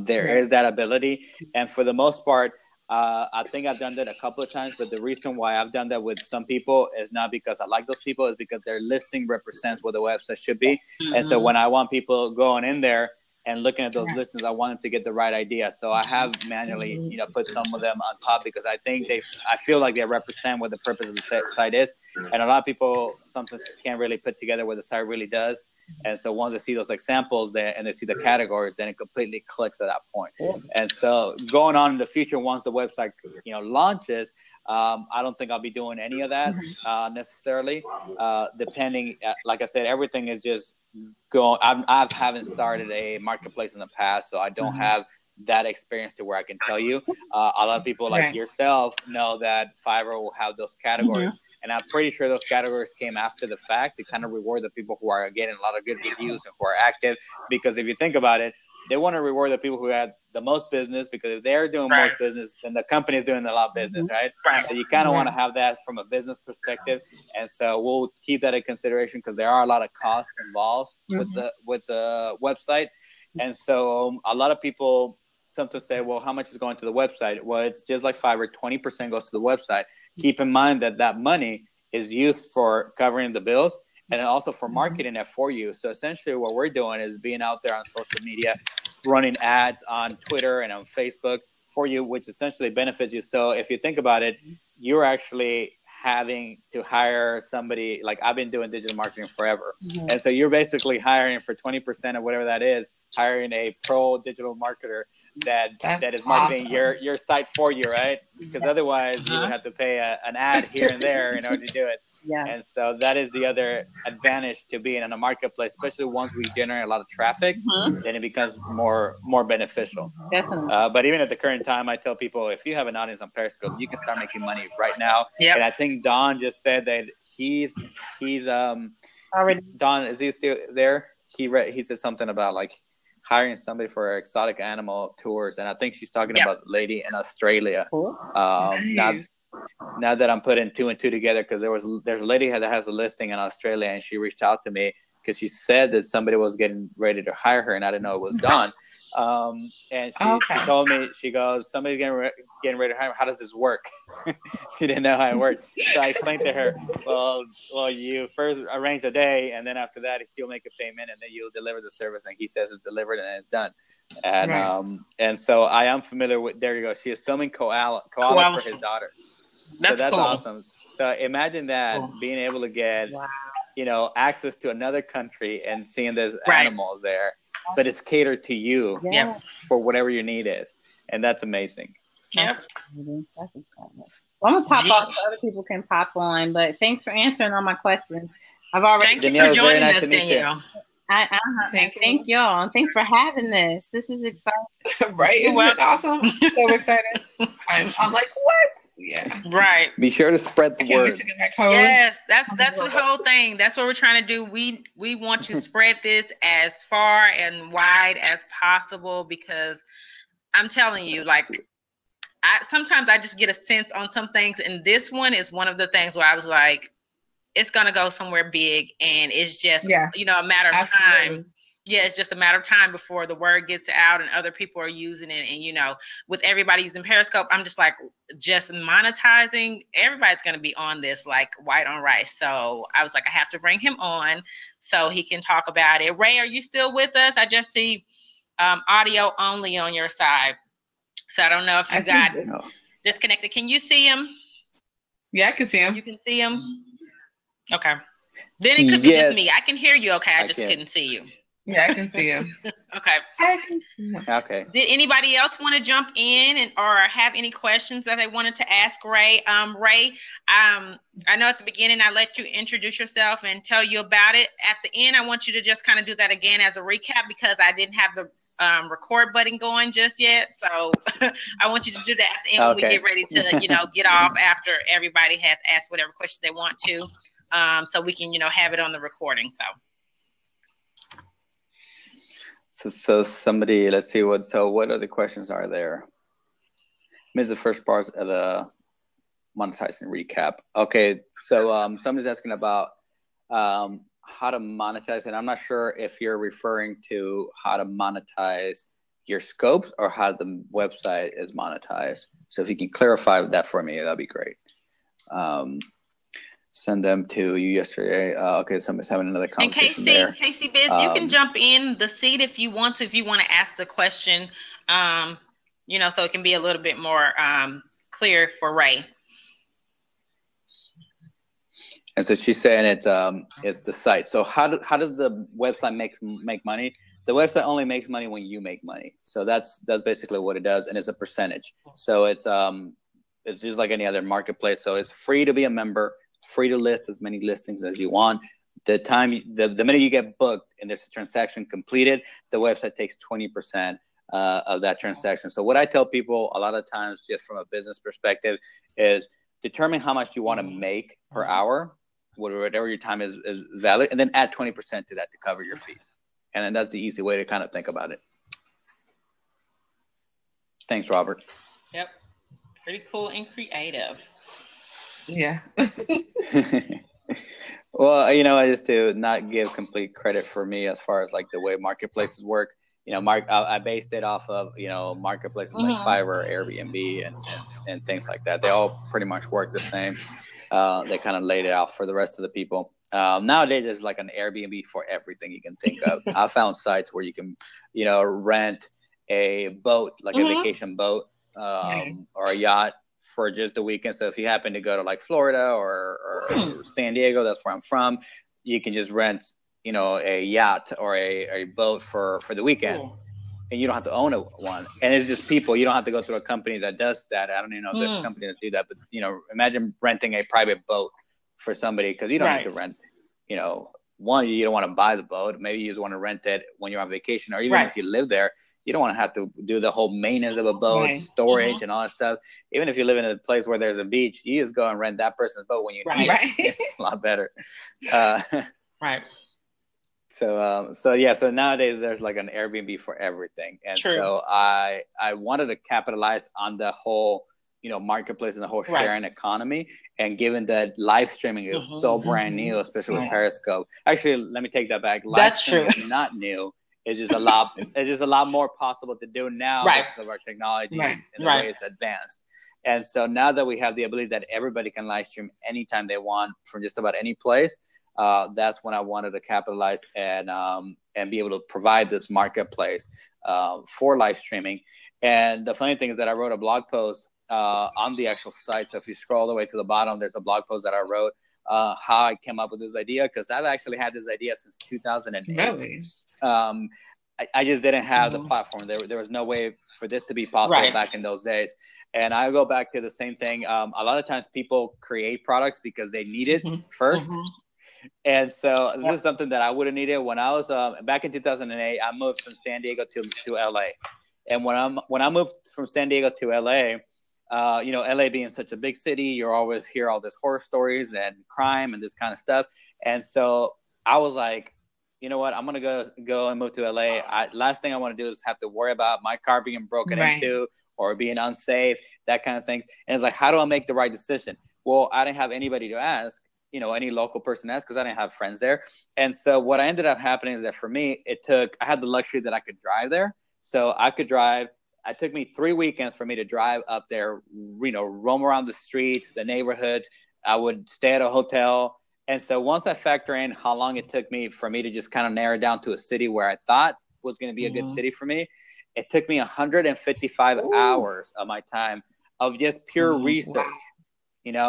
There is that ability. And for the most part, I think I've done that a couple of times, but the reason why I've done that with some people is not because I like those people, it's because their listing represents what the website should be. And so when I want people going in there and looking at those listings, I want them to get the right idea. So I have manually, put some of them on top because I think I feel like they represent what the purpose of the site is. And a lot of people sometimes can't really put together what the site really does. And so once they see those examples there and they see the categories, then it completely clicks at that point. And so going on in the future, once the website, launches, I don't think I'll be doing any of that necessarily. Depending, like I said, everything is just going. I haven't started a marketplace in the past, so I don't have that experience to where I can tell you. A lot of people like yourself know that Fiverr will have those categories. And I'm pretty sure those categories came after the fact to kind of reward the people who are getting a lot of good reviews and who are active. Because if you think about it, they want to reward the people who had the most business, because if they're doing most business, then the company is doing a lot of business, right? So you kind of want to have that from a business perspective. And so we'll keep that in consideration because there are a lot of costs involved with the website. And so a lot of people sometimes say, well, how much is going to the website? Well, it's just like Fiverr, 20% goes to the website. Keep in mind that money is used for covering the bills and also for marketing it for you. So essentially what we're doing is being out there on social media, running ads on Twitter and on Facebook for you, which essentially benefits you. So if you think about it, you're actually having to hire somebody. Like I've been doing digital marketing forever. And so you're basically hiring for 20% of whatever that is, hiring a pro digital marketer that is marketing your site for you, right? Because otherwise you would have to pay an ad here and there in order to do it. And so that is the other advantage to being in a marketplace, especially once we generate a lot of traffic, then it becomes more beneficial. Definitely. But even at the current time, I tell people, if you have an audience on Periscope, you can start making money right now. And I think Don just said that he's already. Don, is he still there? He said something about like hiring somebody for exotic animal tours, and I think she's talking about the lady in Australia. Now that I'm putting two and two together, because there's a lady that has a listing in Australia, and she reached out to me because she said that somebody was getting ready to hire her, and I didn't know it was Dawn. And she told me, she goes, somebody's getting ready to hire. How does this work? She didn't know how it worked. So I explained to her, well, you first arrange a day, and then after that, he'll make a payment, and then you'll deliver the service, and he says it's delivered, and it's done. And and so I am familiar with. There you go. She is filming koala for his daughter. That's cool. Awesome. So imagine that being able to get, access to another country and seeing those animals there, but it's catered to you for whatever your need is. And that's amazing. Well, I'm going to pop off so other people can pop on, but thanks for answering all my questions. Thank you for joining us, Danielle. Thank y'all. And thanks for having this. This is exciting. Right? Isn't it awesome? So excited. I'm like, what? Yeah. Right. Be sure to spread the word. Yes, that's the whole thing. That's what we're trying to do. We want to spread this as far and wide as possible, because I'm telling you, like, sometimes I just get a sense on some things, and this one is one of the things where I was like, it's gonna go somewhere big, and it's just a matter of time. Yeah, it's just a matter of time before the word gets out and other people are using it. And, with everybody using Periscope, I'm just like, just monetizing, everybody's going to be on this like white on rice. So I was like, I have to bring him on so he can talk about it. Ray, are you still with us? I just see audio only on your side. So I don't know if you got disconnected. Can you see him? Yeah, I can see him. You can see him? Okay. Then it could be just me. I can hear you okay. I just couldn't see you. Yeah, I can see him. Okay. Did anybody else want to jump in or have any questions that they wanted to ask Ray? Ray, I know at the beginning I let you introduce yourself and tell you about it. At the end, I want you to just kind of do that again as a recap, because I didn't have record button going just yet. So I want you to do that at the end when we get ready to, get off after everybody has asked whatever questions they want to. So we can, have it on the recording. So somebody, let's see what other questions are there? Here's the first part of the monetizing recap. Okay, so somebody's asking about how to monetize, and I'm not sure if you're referring to how to monetize your scopes or how the website is monetized. So if you can clarify that for me, that'd be great. Send them to you yesterday. Okay, somebody's having another conversation there. And Casey Biz, you can jump in the seat if you want to ask the question, so it can be a little bit more clear for Ray. And so she's saying it's the site. So how does the website make money? The website only makes money when you make money. So that's basically what it does, and it's a percentage. So it's just like any other marketplace. So it's free to be a member, free to list as many listings as you want. The minute you get booked and there's a transaction completed, the website takes 20% of that transaction. So what I tell people a lot of times, just from a business perspective, is determine how much you want to make per hour, whatever your time is valid, and then add 20% to that to cover your fees. And then that's the easy way to kind of think about it. Thanks, Robert. Yep. Pretty cool and creative. Yeah. Well, I just to not give complete credit for me as far as like the way marketplaces work. I based it off of, marketplaces like Fiverr, Airbnb, and things like that. They all pretty much work the same. They kind of laid it out for the rest of the people. Nowadays, it's like an Airbnb for everything you can think of. I found sites where you can, rent a boat, like a vacation boat, or a yacht for just a weekend. So if you happen to go to like Florida or San Diego, that's where I'm from, you can just rent, a yacht or a boat for the weekend. Cool. And you don't have to own one. And it's just people. You don't have to go through a company that does that. I don't even know if there's a company that do that. But, imagine renting a private boat for somebody, because you don't need to rent, one, you don't want to buy the boat. Maybe you just want to rent it when you're on vacation, or even if you live there. You don't want to have to do the whole maintenance of a boat, storage, and all that stuff. Even if you live in a place where there's a beach, you just go and rent that person's boat when you need it. It's a lot better. Right. So nowadays there's like an Airbnb for everything. And so I wanted to capitalize on the whole, marketplace and the whole sharing economy. And given that live streaming is so brand new, especially with Periscope. Actually, let me take that back. Live streaming is not new. It's just a lot more possible to do now because of our technology and the way it's advanced. And so now that we have the ability that everybody can live stream anytime they want from just about any place, that's when I wanted to capitalize and be able to provide this marketplace for live streaming. And the funny thing is that I wrote a blog post on the actual site. So if you scroll all the way to the bottom, there's a blog post that I wrote how I came up with this idea, because I've actually had this idea since 2008. Really? I just didn't have the platform. There was no way for this to be possible back in those days. And I go back to the same thing. A lot of times people create products because they need it first. And so this is something that I would have needed when I was back in 2008. I moved from San Diego to LA. And when I moved from San Diego to LA, LA being such a big city, you always hear all this horror stories and crime and this kind of stuff. And so I was like, you know what, I'm going to go and move to LA. Last thing I want to do is have to worry about my car being broken into or being unsafe, that kind of thing. And it's like, how do I make the right decision? Well, I didn't have anybody to ask, any local person to ask, because I didn't have friends there. And so what ended up happening is that for me, I had the luxury that I could drive there. So I could drive. It took me 3 weekends for me to drive up there, roam around the streets, the neighborhoods. I would stay at a hotel. And so once I factor in how long it took me for me to just kind of narrow down to a city where I thought was going to be a good city for me, it took me 155 hours of my time of just pure research.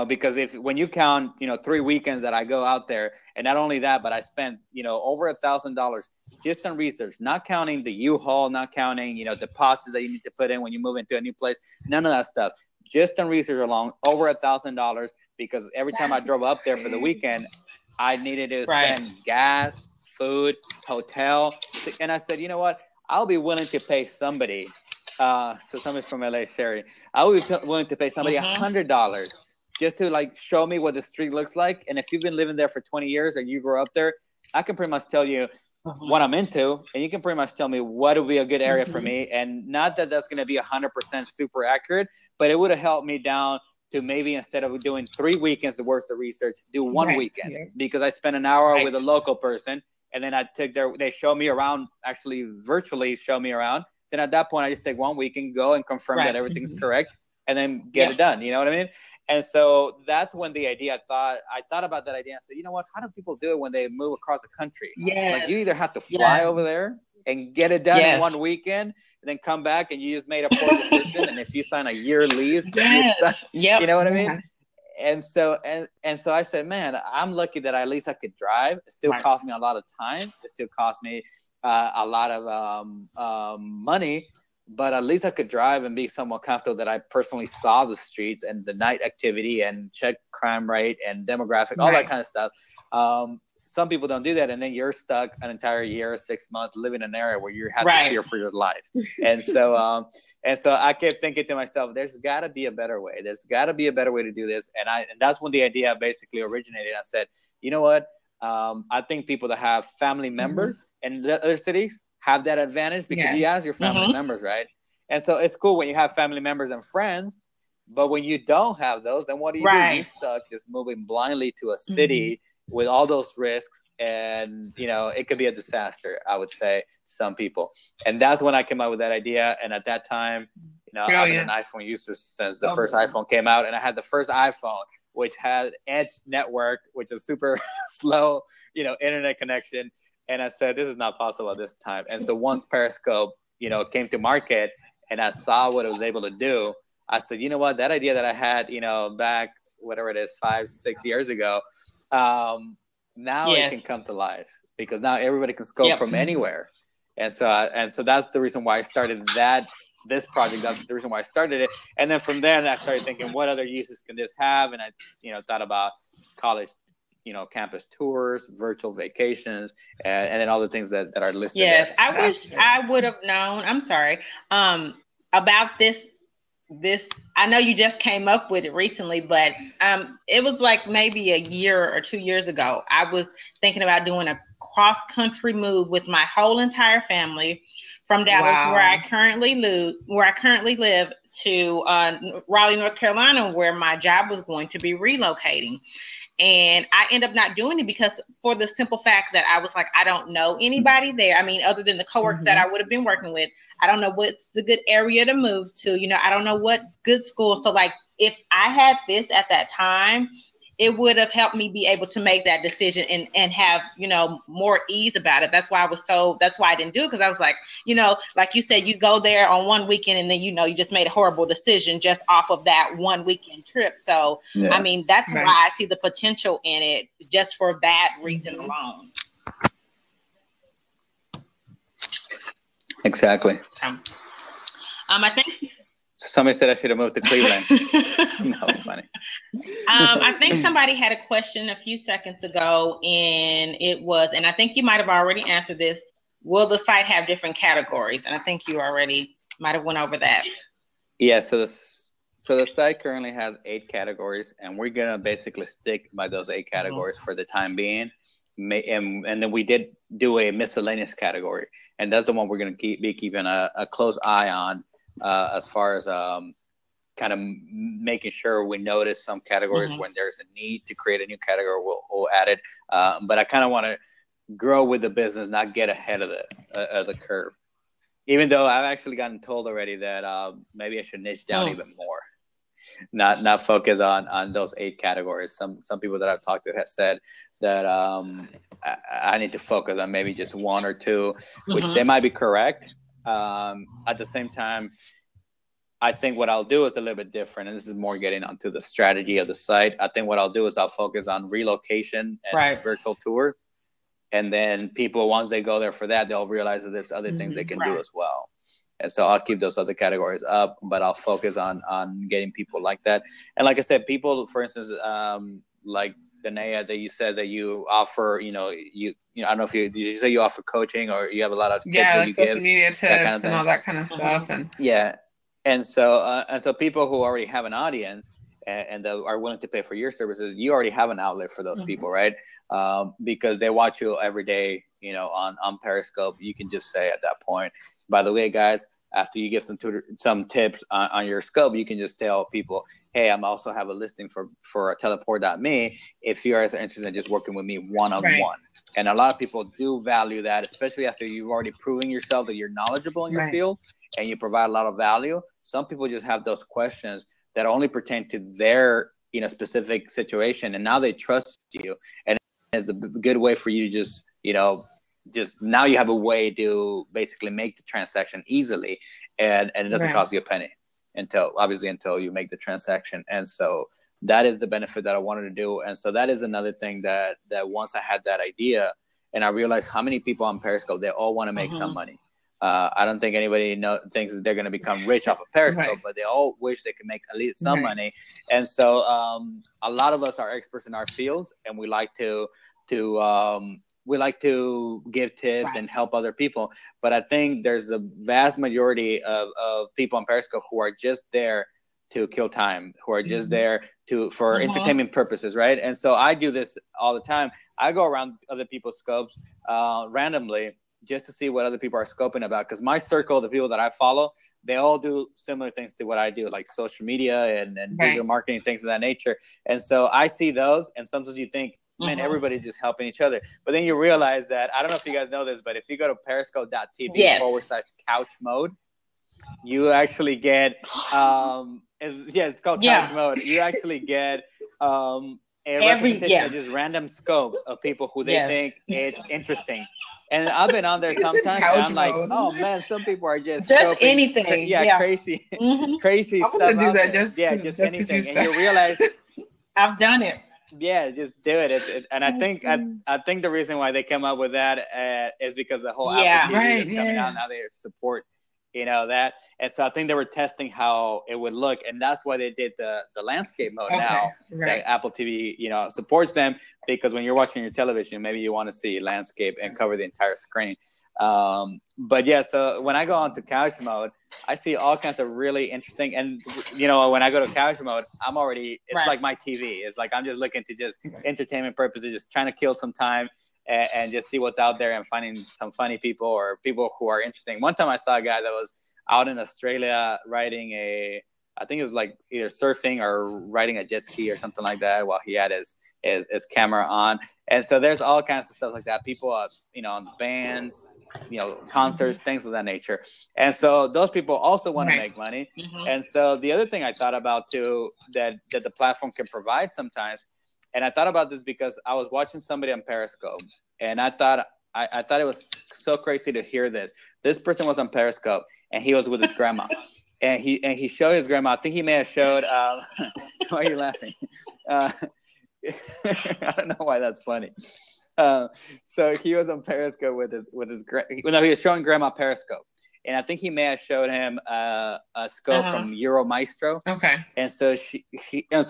Because when you count, 3 weekends that I go out there, and not only that, but I spent, over $1,000 just on research, not counting the U-Haul, not counting, deposits that you need to put in when you move into a new place, none of that stuff, just on research alone, over $1,000, because every time I drove up there for the weekend, I needed to spend gas, food, hotel. And I said, you know what? I'll be willing to pay somebody. So somebody's from LA, Sherry. I would be willing to pay somebody $100 just to like show me what the street looks like. And if you've been living there for 20 years or you grew up there, I can pretty much tell you what I'm into, and you can pretty much tell me what would be a good area for me. And not that that's going to be 100% super accurate, but it would have helped me down to maybe instead of doing 3 weekends worth of research, do one weekend because I spent an hour with a local person, and then I took they show me around, actually virtually show me around. Then at that point, I just take 1 week and go and confirm that everything's correct, and then get it done. You know what I mean? And so that's when the idea, I thought about that idea and said, you know what, how do people do it when they move across the country? Like you either have to fly over there and get it done in 1 weekend, and then come back and you just made a poor decision. And if you sign a year lease, you know what I mean? And so I said, man, I'm lucky that at least I could drive. It still cost me a lot of time. It still cost me a lot of money. But at least I could drive and be somewhat comfortable that I personally saw the streets and the night activity and check crime rate and demographic, all that kind of stuff. Some people don't do that, and then you're stuck an entire year, 6 months, living in an area where you have to fear for your life. And so I kept thinking to myself, there's got to be a better way. There's got to be a better way to do this. And that's when the idea basically originated. I said, you know what? I think people that have family members in the other cities have that advantage because you ask your family members, right? And so it's cool when you have family members and friends, but when you don't have those, then what do you do? You're stuck just moving blindly to a city with all those risks, and it could be a disaster, I would say, some people. And that's when I came up with that idea. And at that time, I've been an iPhone user since the first iPhone came out, and I had the first iPhone which had Edge network, which is super slow, internet connection. And I said, this is not possible at this time. And so once Periscope, came to market and I saw what it was able to do, I said, you know what, that idea that I had, back, whatever it is, 5-6 years ago, now it can come to life because now everybody can scope from anywhere. And so that's the reason why I started this project. That's the reason why I started it. And then from there, I started thinking, what other uses can this have? And I, thought about college, campus tours, virtual vacations, and then all the things that are listed. Yes, there. I wish I would have known. I'm sorry, about this. I know you just came up with it recently, but it was like maybe a year or 2 years ago. I was thinking about doing a cross-country move with my whole entire family from Dallas, where I currently live, to Raleigh, North Carolina, where my job was going to be relocating. And I end up not doing it because for the simple fact that I was like, I don't know anybody there. I mean, other than the coworkers that I would have been working with, I don't know what's the good area to move to. I don't know what good school. So like, if I had this at that time, it would have helped me be able to make that decision and have, more ease about it. That's why I didn't do it. Cause I was like, like you said, you go there on one weekend and then, you just made a horrible decision just off of that 1 weekend trip. So, I mean, that's why I see the potential in it just for that reason alone. Exactly. I think somebody said I should have moved to Cleveland. That was funny. I think somebody had a question a few seconds ago, and I think you might have already answered this. Will the site have different categories? And I think you already might have went over that. Yeah. So the site currently has 8 categories, and we're gonna basically stick by those 8 categories for the time being. And then we did do a miscellaneous category, and that's the one we're gonna be keeping a close eye on. As far as kind of making sure we notice some categories when there's a need to create a new category, we'll add it. But I kind of want to grow with the business, not get ahead of the curve. Even though I've actually gotten told already that maybe I should niche down even more, not focus on those 8 categories. Some people that I've talked to have said that I need to focus on maybe just 1 or 2, which they might be correct. At the same time, I think what I'll do is a little bit different, and this is more getting onto the strategy of the site. I think what I'll do is I'll focus on relocation and virtual tour, and then people, once they go there for that, they'll realize that there's other things they can do as well. And so I'll keep those other categories up, but I'll focus on getting people like that. And like I said, people, for instance, like Danae, that you said that you offer, you know, I don't know if did you say you offer coaching or you have a lot of tips that like you social give, media tips that kind of and all thing? that kind of stuff. And Yeah. And so people who already have an audience and are willing to pay for your services, you already have an outlet for those people, right? Because they watch you every day, you know, on Periscope. You can just say at that point, by the way, guys, after you give some tips on your scope, you can just tell people, hey, I'm also have a listing for teleport.me if you guys are interested in just working with me one-on-one. And a lot of people do value that, especially after you've already proven yourself that you're knowledgeable in your field and you provide a lot of value. Some people just have those questions that only pertain to their, you know, specific situation, and now they trust you, and it's a good way for you to just, you know, just now you have a way to basically make the transaction easily, and it doesn't cost you a penny until you make the transaction. And so that is the benefit that I wanted to do. And so that is another thing that once I had that idea and I realized how many people on Periscope, they all want to make some money. I don't think anybody thinks that they're going to become rich off of Periscope, but they all wish they could make at least some money. And so a lot of us are experts in our fields, and we like to give tips and help other people. But I think there's a vast majority of people on Periscope who are just there to kill time, who are just there for entertainment purposes, right? And so I do this all the time. I go around other people's scopes randomly, just to see what other people are scoping about. Because my circle, the people that I follow, they all do similar things to what I do, like social media and digital marketing, things of that nature. And so I see those, and sometimes you think, man, everybody's just helping each other. But then you realize that, I don't know if you guys know this, but if you go to periscope.tv/couch mode, you actually get, it's called couch mode. You actually get a representation of just random scopes of people who they think it's interesting. And I've been on there sometimes, and I'm like, oh man, some people are just anything, crazy, crazy I'm stuff. gonna do that just anything, and you realize, I've done it. Yeah, just do it. And I think the reason why they came up with that is because the whole Apple TV is coming out now. They support, you know, that. And so I think they were testing how it would look, and that's why they did the landscape mode now. That Apple TV, you know, supports them, because when you're watching your television, maybe you want to see landscape and cover the entire screen. But yeah, so when I go on to couch mode, I see all kinds of really interesting, and you know, when I go to couch mode, I'm already, it's like my TV. It's like I'm just looking to just entertainment purposes, just trying to kill some time and just see what's out there and finding some funny people or people who are interesting. One time I saw a guy that was out in Australia riding I think it was like either surfing or riding a jet ski or something like that while he had his camera on. And so there's all kinds of stuff like that. People, you know, on bands, you know, concerts, things of that nature. And so those people also want to make money. And so the other thing I thought about too, that the platform can provide sometimes, and I thought about this because I was watching somebody on Periscope, and I thought it was so crazy to hear this. This person was on Periscope, and he was with his grandma. And he showed his grandma. I think he may have showed. Why are you laughing? I don't know why that's funny. So he was on Periscope with his he was showing grandma Periscope, and I think he may have showed him a scope from Euromaestro. Okay. And so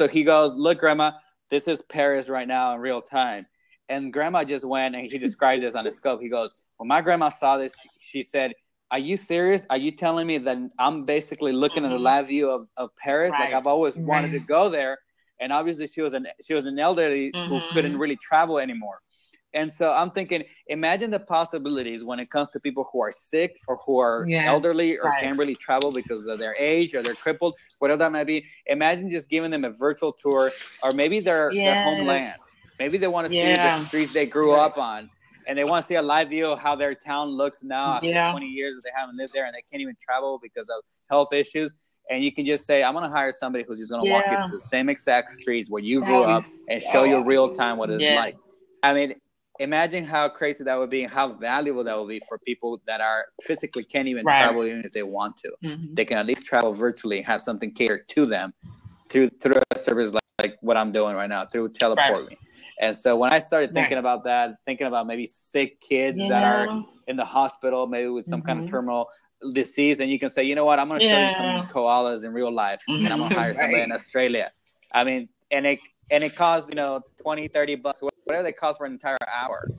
he goes, look, grandma, this is Paris right now in real time. And grandma just went, and he described this on his scope. He goes, when my grandma saw this, she said, are you serious? Are you telling me that I'm basically looking at a live view of Paris? Like I've always wanted to go there. And obviously she was an elderly who couldn't really travel anymore. And so I'm thinking, imagine the possibilities when it comes to people who are sick or who are elderly or can't really travel because of their age or they're crippled, whatever that might be. Imagine just giving them a virtual tour, or maybe their homeland. Maybe they want to see the streets they grew up on, and they want to see a live view of how their town looks now after 20 years that they haven't lived there and they can't even travel because of health issues. And you can just say, I'm going to hire somebody who's just going to walk you to the same exact streets where you grew up and show you real time what it's like. I mean, imagine how crazy that would be and how valuable that would be for people that are physically can't even travel even if they want to. They can at least travel virtually and have something catered to them through a service like what I'm doing right now, through Teleport Me. And so when I started thinking about that, thinking about maybe sick kids that are in the hospital, maybe with some kind of terminal disease, and you can say, you know what, I'm going to show you some koalas in real life, and I'm going to hire somebody in Australia. I mean, and and it costs, you know, $20-$30, whatever they cost for an entire hour.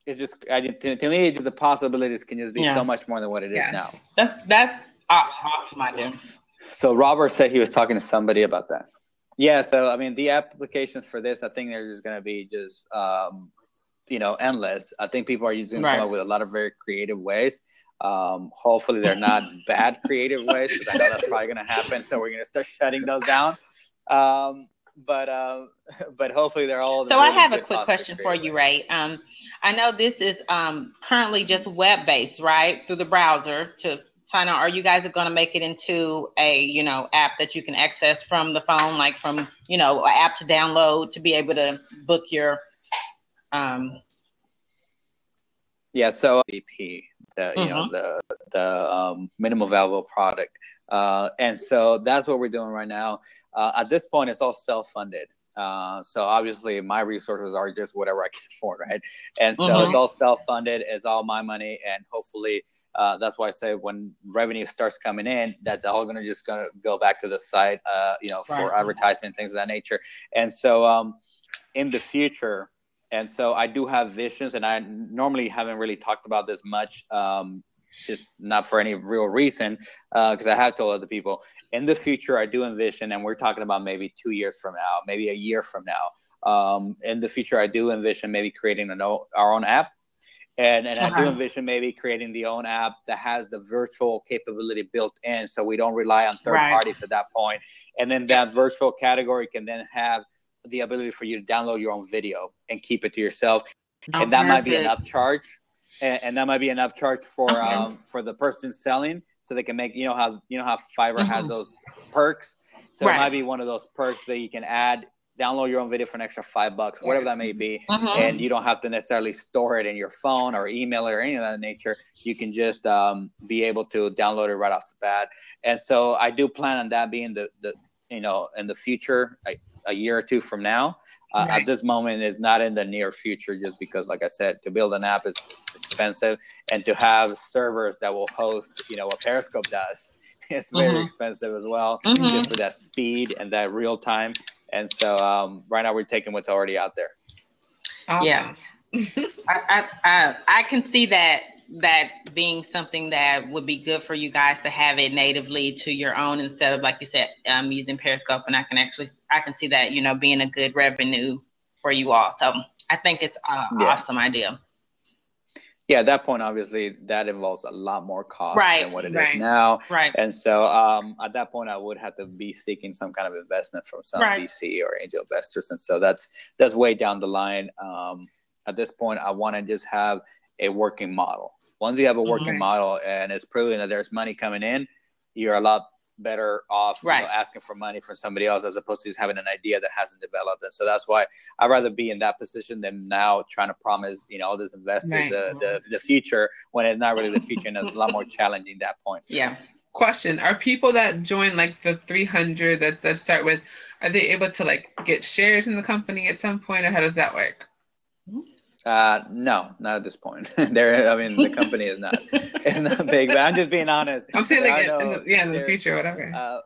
It's just, to me, it's just the possibilities can just be so much more than what it is now. That's awesome idea. So Robert said he was talking to somebody about that. Yeah, so I mean, the applications for this, I think they're just going to be just, you know, endless. I think people are using them come up with a lot of very creative ways. Hopefully they're not bad creative ways, because I know that's probably going to happen. So we're going to start shutting those down. But hopefully they're all. So I have a quick question for you, Ray. I know this is currently just web-based, right, through the browser to sign on. Are you guys going to make it into a, you know, app that you can access from the phone, like from, you know, an app to download to be able to book your? Yeah. So BP, you know, the minimum valuable product, and so that's what we're doing right now. At this point, it's all self-funded. So obviously my resources are just whatever I can afford, right? And so it's all self-funded. It's all my money. And hopefully that's why I say when revenue starts coming in, that's all going to go back to the site, you know, for advertisement, things of that nature. And so in the future, and so I do have visions, and I normally haven't really talked about this much, just not for any real reason, because I have told other people. In the future, I do envision, and we're talking about maybe 2 years from now, maybe a year from now. In the future, I do envision maybe creating our own app. And I do envision maybe creating the own app that has the virtual capability built in, so we don't rely on third parties at that point. And then that virtual category can then have the ability for you to download your own video and keep it to yourself. And that might be an upcharge. And that might be an upcharge for the person selling, so they can make, you know how Fiverr has those perks. So it might be one of those perks that you can add, download your own video for an extra $5, whatever that may be. And you don't have to necessarily store it in your phone or email it or any of that nature. You can just be able to download it right off the bat. And so I do plan on that being the you know, in the future, a year or two from now. At this moment, it's not in the near future, just because, like I said, to build an app is expensive, and to have servers that will host, you know, what Periscope does, it's very expensive as well, just for that speed and that real time. And so right now we're taking what's already out there. Yeah, I can see that being something that would be good for you guys to have it natively to your own, instead of, like you said, using Periscope. And I can see that, you know, being a good revenue for you all. So I think it's an awesome idea. Yeah, at that point, obviously, that involves a lot more cost than what it is now. Right. And so at that point, I would have to be seeking some kind of investment from some VC or angel investors. And so that's way down the line. At this point, I want to just have a working model. Once you have a working model and it's proven that there's money coming in, you're a lot better off you know, asking for money from somebody else, as opposed to just having an idea that hasn't developed. And so that's why I'd rather be in that position than now trying to promise, you know, all these investors the future, when it's not really the future, and it's a lot more challenging at that point. Yeah. Question: are people that join like the 300 that start with, are they able to like get shares in the company at some point, or how does that work? No, not at this point. The company is not big, but I'm just being honest. I'm saying like in the future, whatever.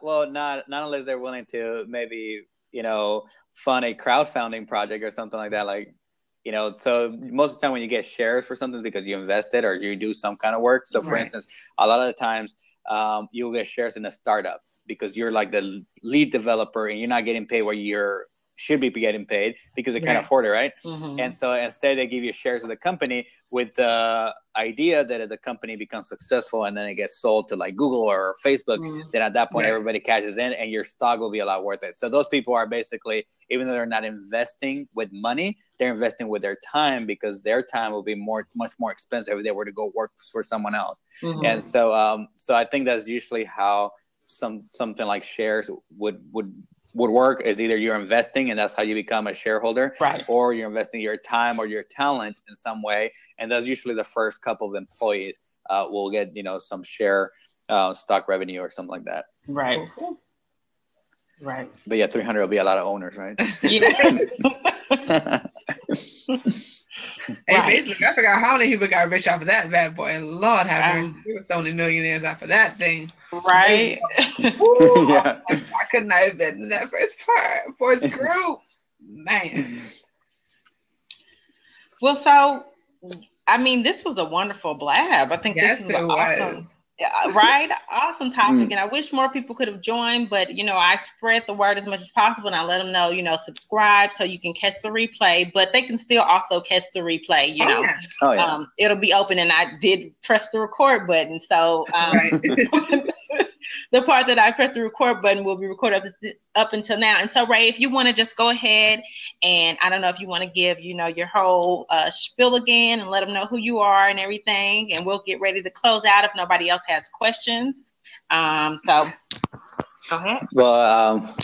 Well, not unless they're willing to maybe, you know, fund a crowdfunding project or something like that. Like, you know, so most of the time when you get shares for something, because you invested or you do some kind of work. So for instance, a lot of the times you'll get shares in a startup because you're like the lead developer and you're not getting paid what you're should be getting paid, because they can't afford it, right? And so instead they give you shares of the company with the idea that if the company becomes successful and then it gets sold to like Google or Facebook, then at that point everybody cashes in and your stock will be a lot worth it. So those people are basically, even though they're not investing with money, they're investing with their time, because their time will be much more expensive if they were to go work for someone else. And so so I think that's usually how something like shares would work, is either you're investing and that's how you become a shareholder, or you're investing your time or your talent in some way, and that's usually the first couple of employees will get, you know, some share stock revenue or something like that. Right. But yeah, 300 will be a lot of owners, right? Hey, basically, I forgot how many people got rich off of that bad boy. Lord have mercy. There were so many millionaires off of that thing. Right. Woo, yeah. I could not have been in that first part. First group. Man. Well, so, I mean, this was a wonderful blab. I think yes, this is awesome. Right? Awesome topic. And I wish more people could have joined, but, I spread the word as much as possible, and I let them know, subscribe so you can catch the replay, but they can still also catch the replay, Oh, yeah. It'll be open, and I did press the record button. So the part that I pressed the record button will be recorded up until now. And so, Ray, if you want to just go ahead and I don't know if you want to give, your whole spiel again and let them know who you are and everything. And we'll get ready to close out if nobody else has questions. So go ahead. Well,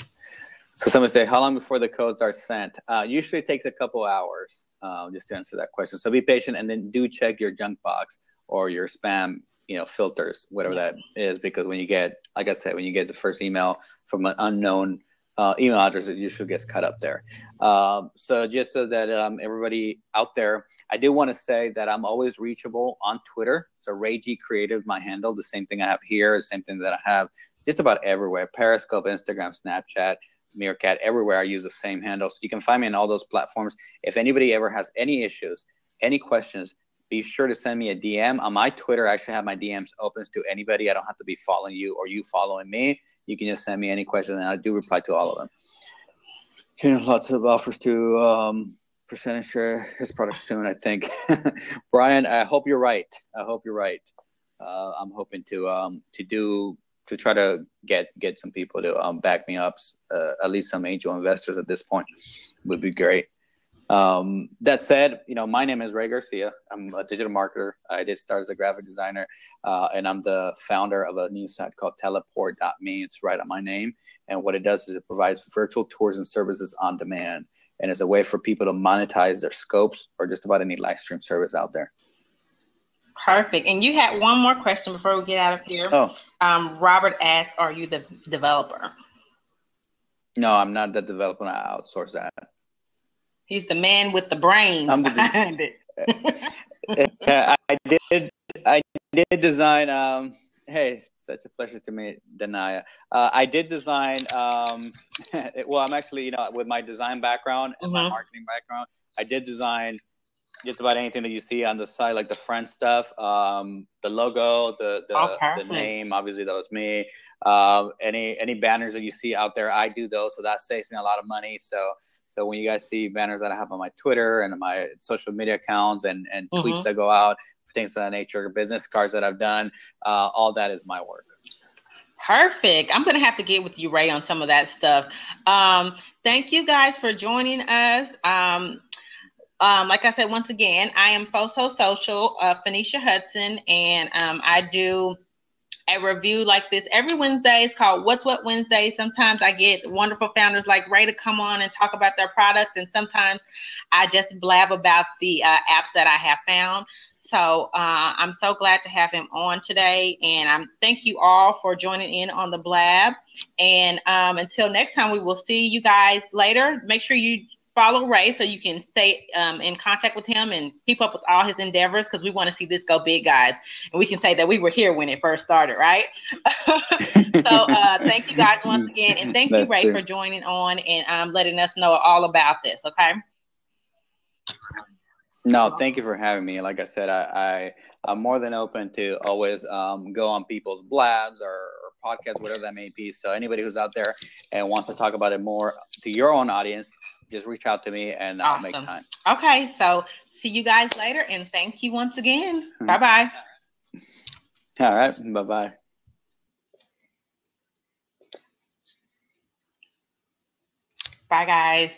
so someone say, how long before the codes are sent? Usually it takes a couple hours just to answer that question. So be patient, and then do check your junk box or your spam filters, whatever that is, because when you get, like I said, when you get the first email from an unknown email address, it usually gets cut up there. So just so that everybody out there, I do want to say that I'm always reachable on Twitter. So Ray G Creative, my handle, the same thing I have here, the same thing that I have just about everywhere. Periscope, Instagram, Snapchat, Meerkat, everywhere I use the same handle. So you can find me on all those platforms. If anybody ever has any issues, any questions, be sure to send me a DM. On my Twitter, I actually have my DMs open to anybody. I don't have to be following you or you following me. You can just send me any questions, and I do reply to all of them. Okay, lots of offers to percentage share his product soon, I think. Brian, I hope you're right. I'm hoping to try to get some people to back me up. At least some angel investors at this point would be great. That said, my name is Ray Garcia. I'm a digital marketer. I did start as a graphic designer, and I'm the founder of a new site called teleport.me. It's right on my name. And what it does is it provides virtual tours and services on demand. And it's a way for people to monetize their scopes or just about any live stream service out there. Perfect. And you had one more question before we get out of here. Oh. Robert asked, are you the developer? No, I'm not the developer. I outsource that. He's the man with the brains behind it. I did design. Hey, it's such a pleasure to meet Danaya. I did design. Well, I'm actually, with my design background and my marketing background, I did design just about anything that you see on the site, like the front stuff, the logo, the name. Obviously, that was me. Any banners that you see out there, I do those. So that saves me a lot of money. So when you guys see banners that I have on my Twitter and my social media accounts and tweets that go out, things of that nature, business cards that I've done, all that is my work. Perfect. I'm going to have to get with you, Ray, on some of that stuff. Thank you guys for joining us. Like I said, once again, I am Foso Social, Phoenicia Hudson, and I do a review like this every Wednesday. It's called What's What Wednesday. Sometimes I get wonderful founders like Ray to come on and talk about their products, and sometimes I just blab about the apps that I have found. So I'm so glad to have him on today, and thank you all for joining in on the blab. And until next time, we will see you guys later. Make sure you follow Ray so you can stay in contact with him and keep up with all his endeavors, because we want to see this go big, guys. And we can say that we were here when it first started, right? So thank you guys once again. And thank you, Ray, for joining on and letting us know all about this, okay? No, thank you for having me. Like I said, I'm more than open to always go on people's blabs or podcasts, whatever that may be. So anybody who's out there and wants to talk about it more to your own audience, just reach out to me and I'll make time. Okay, so see you guys later, and thank you once again. Bye-bye. All right, bye-bye. Bye, guys.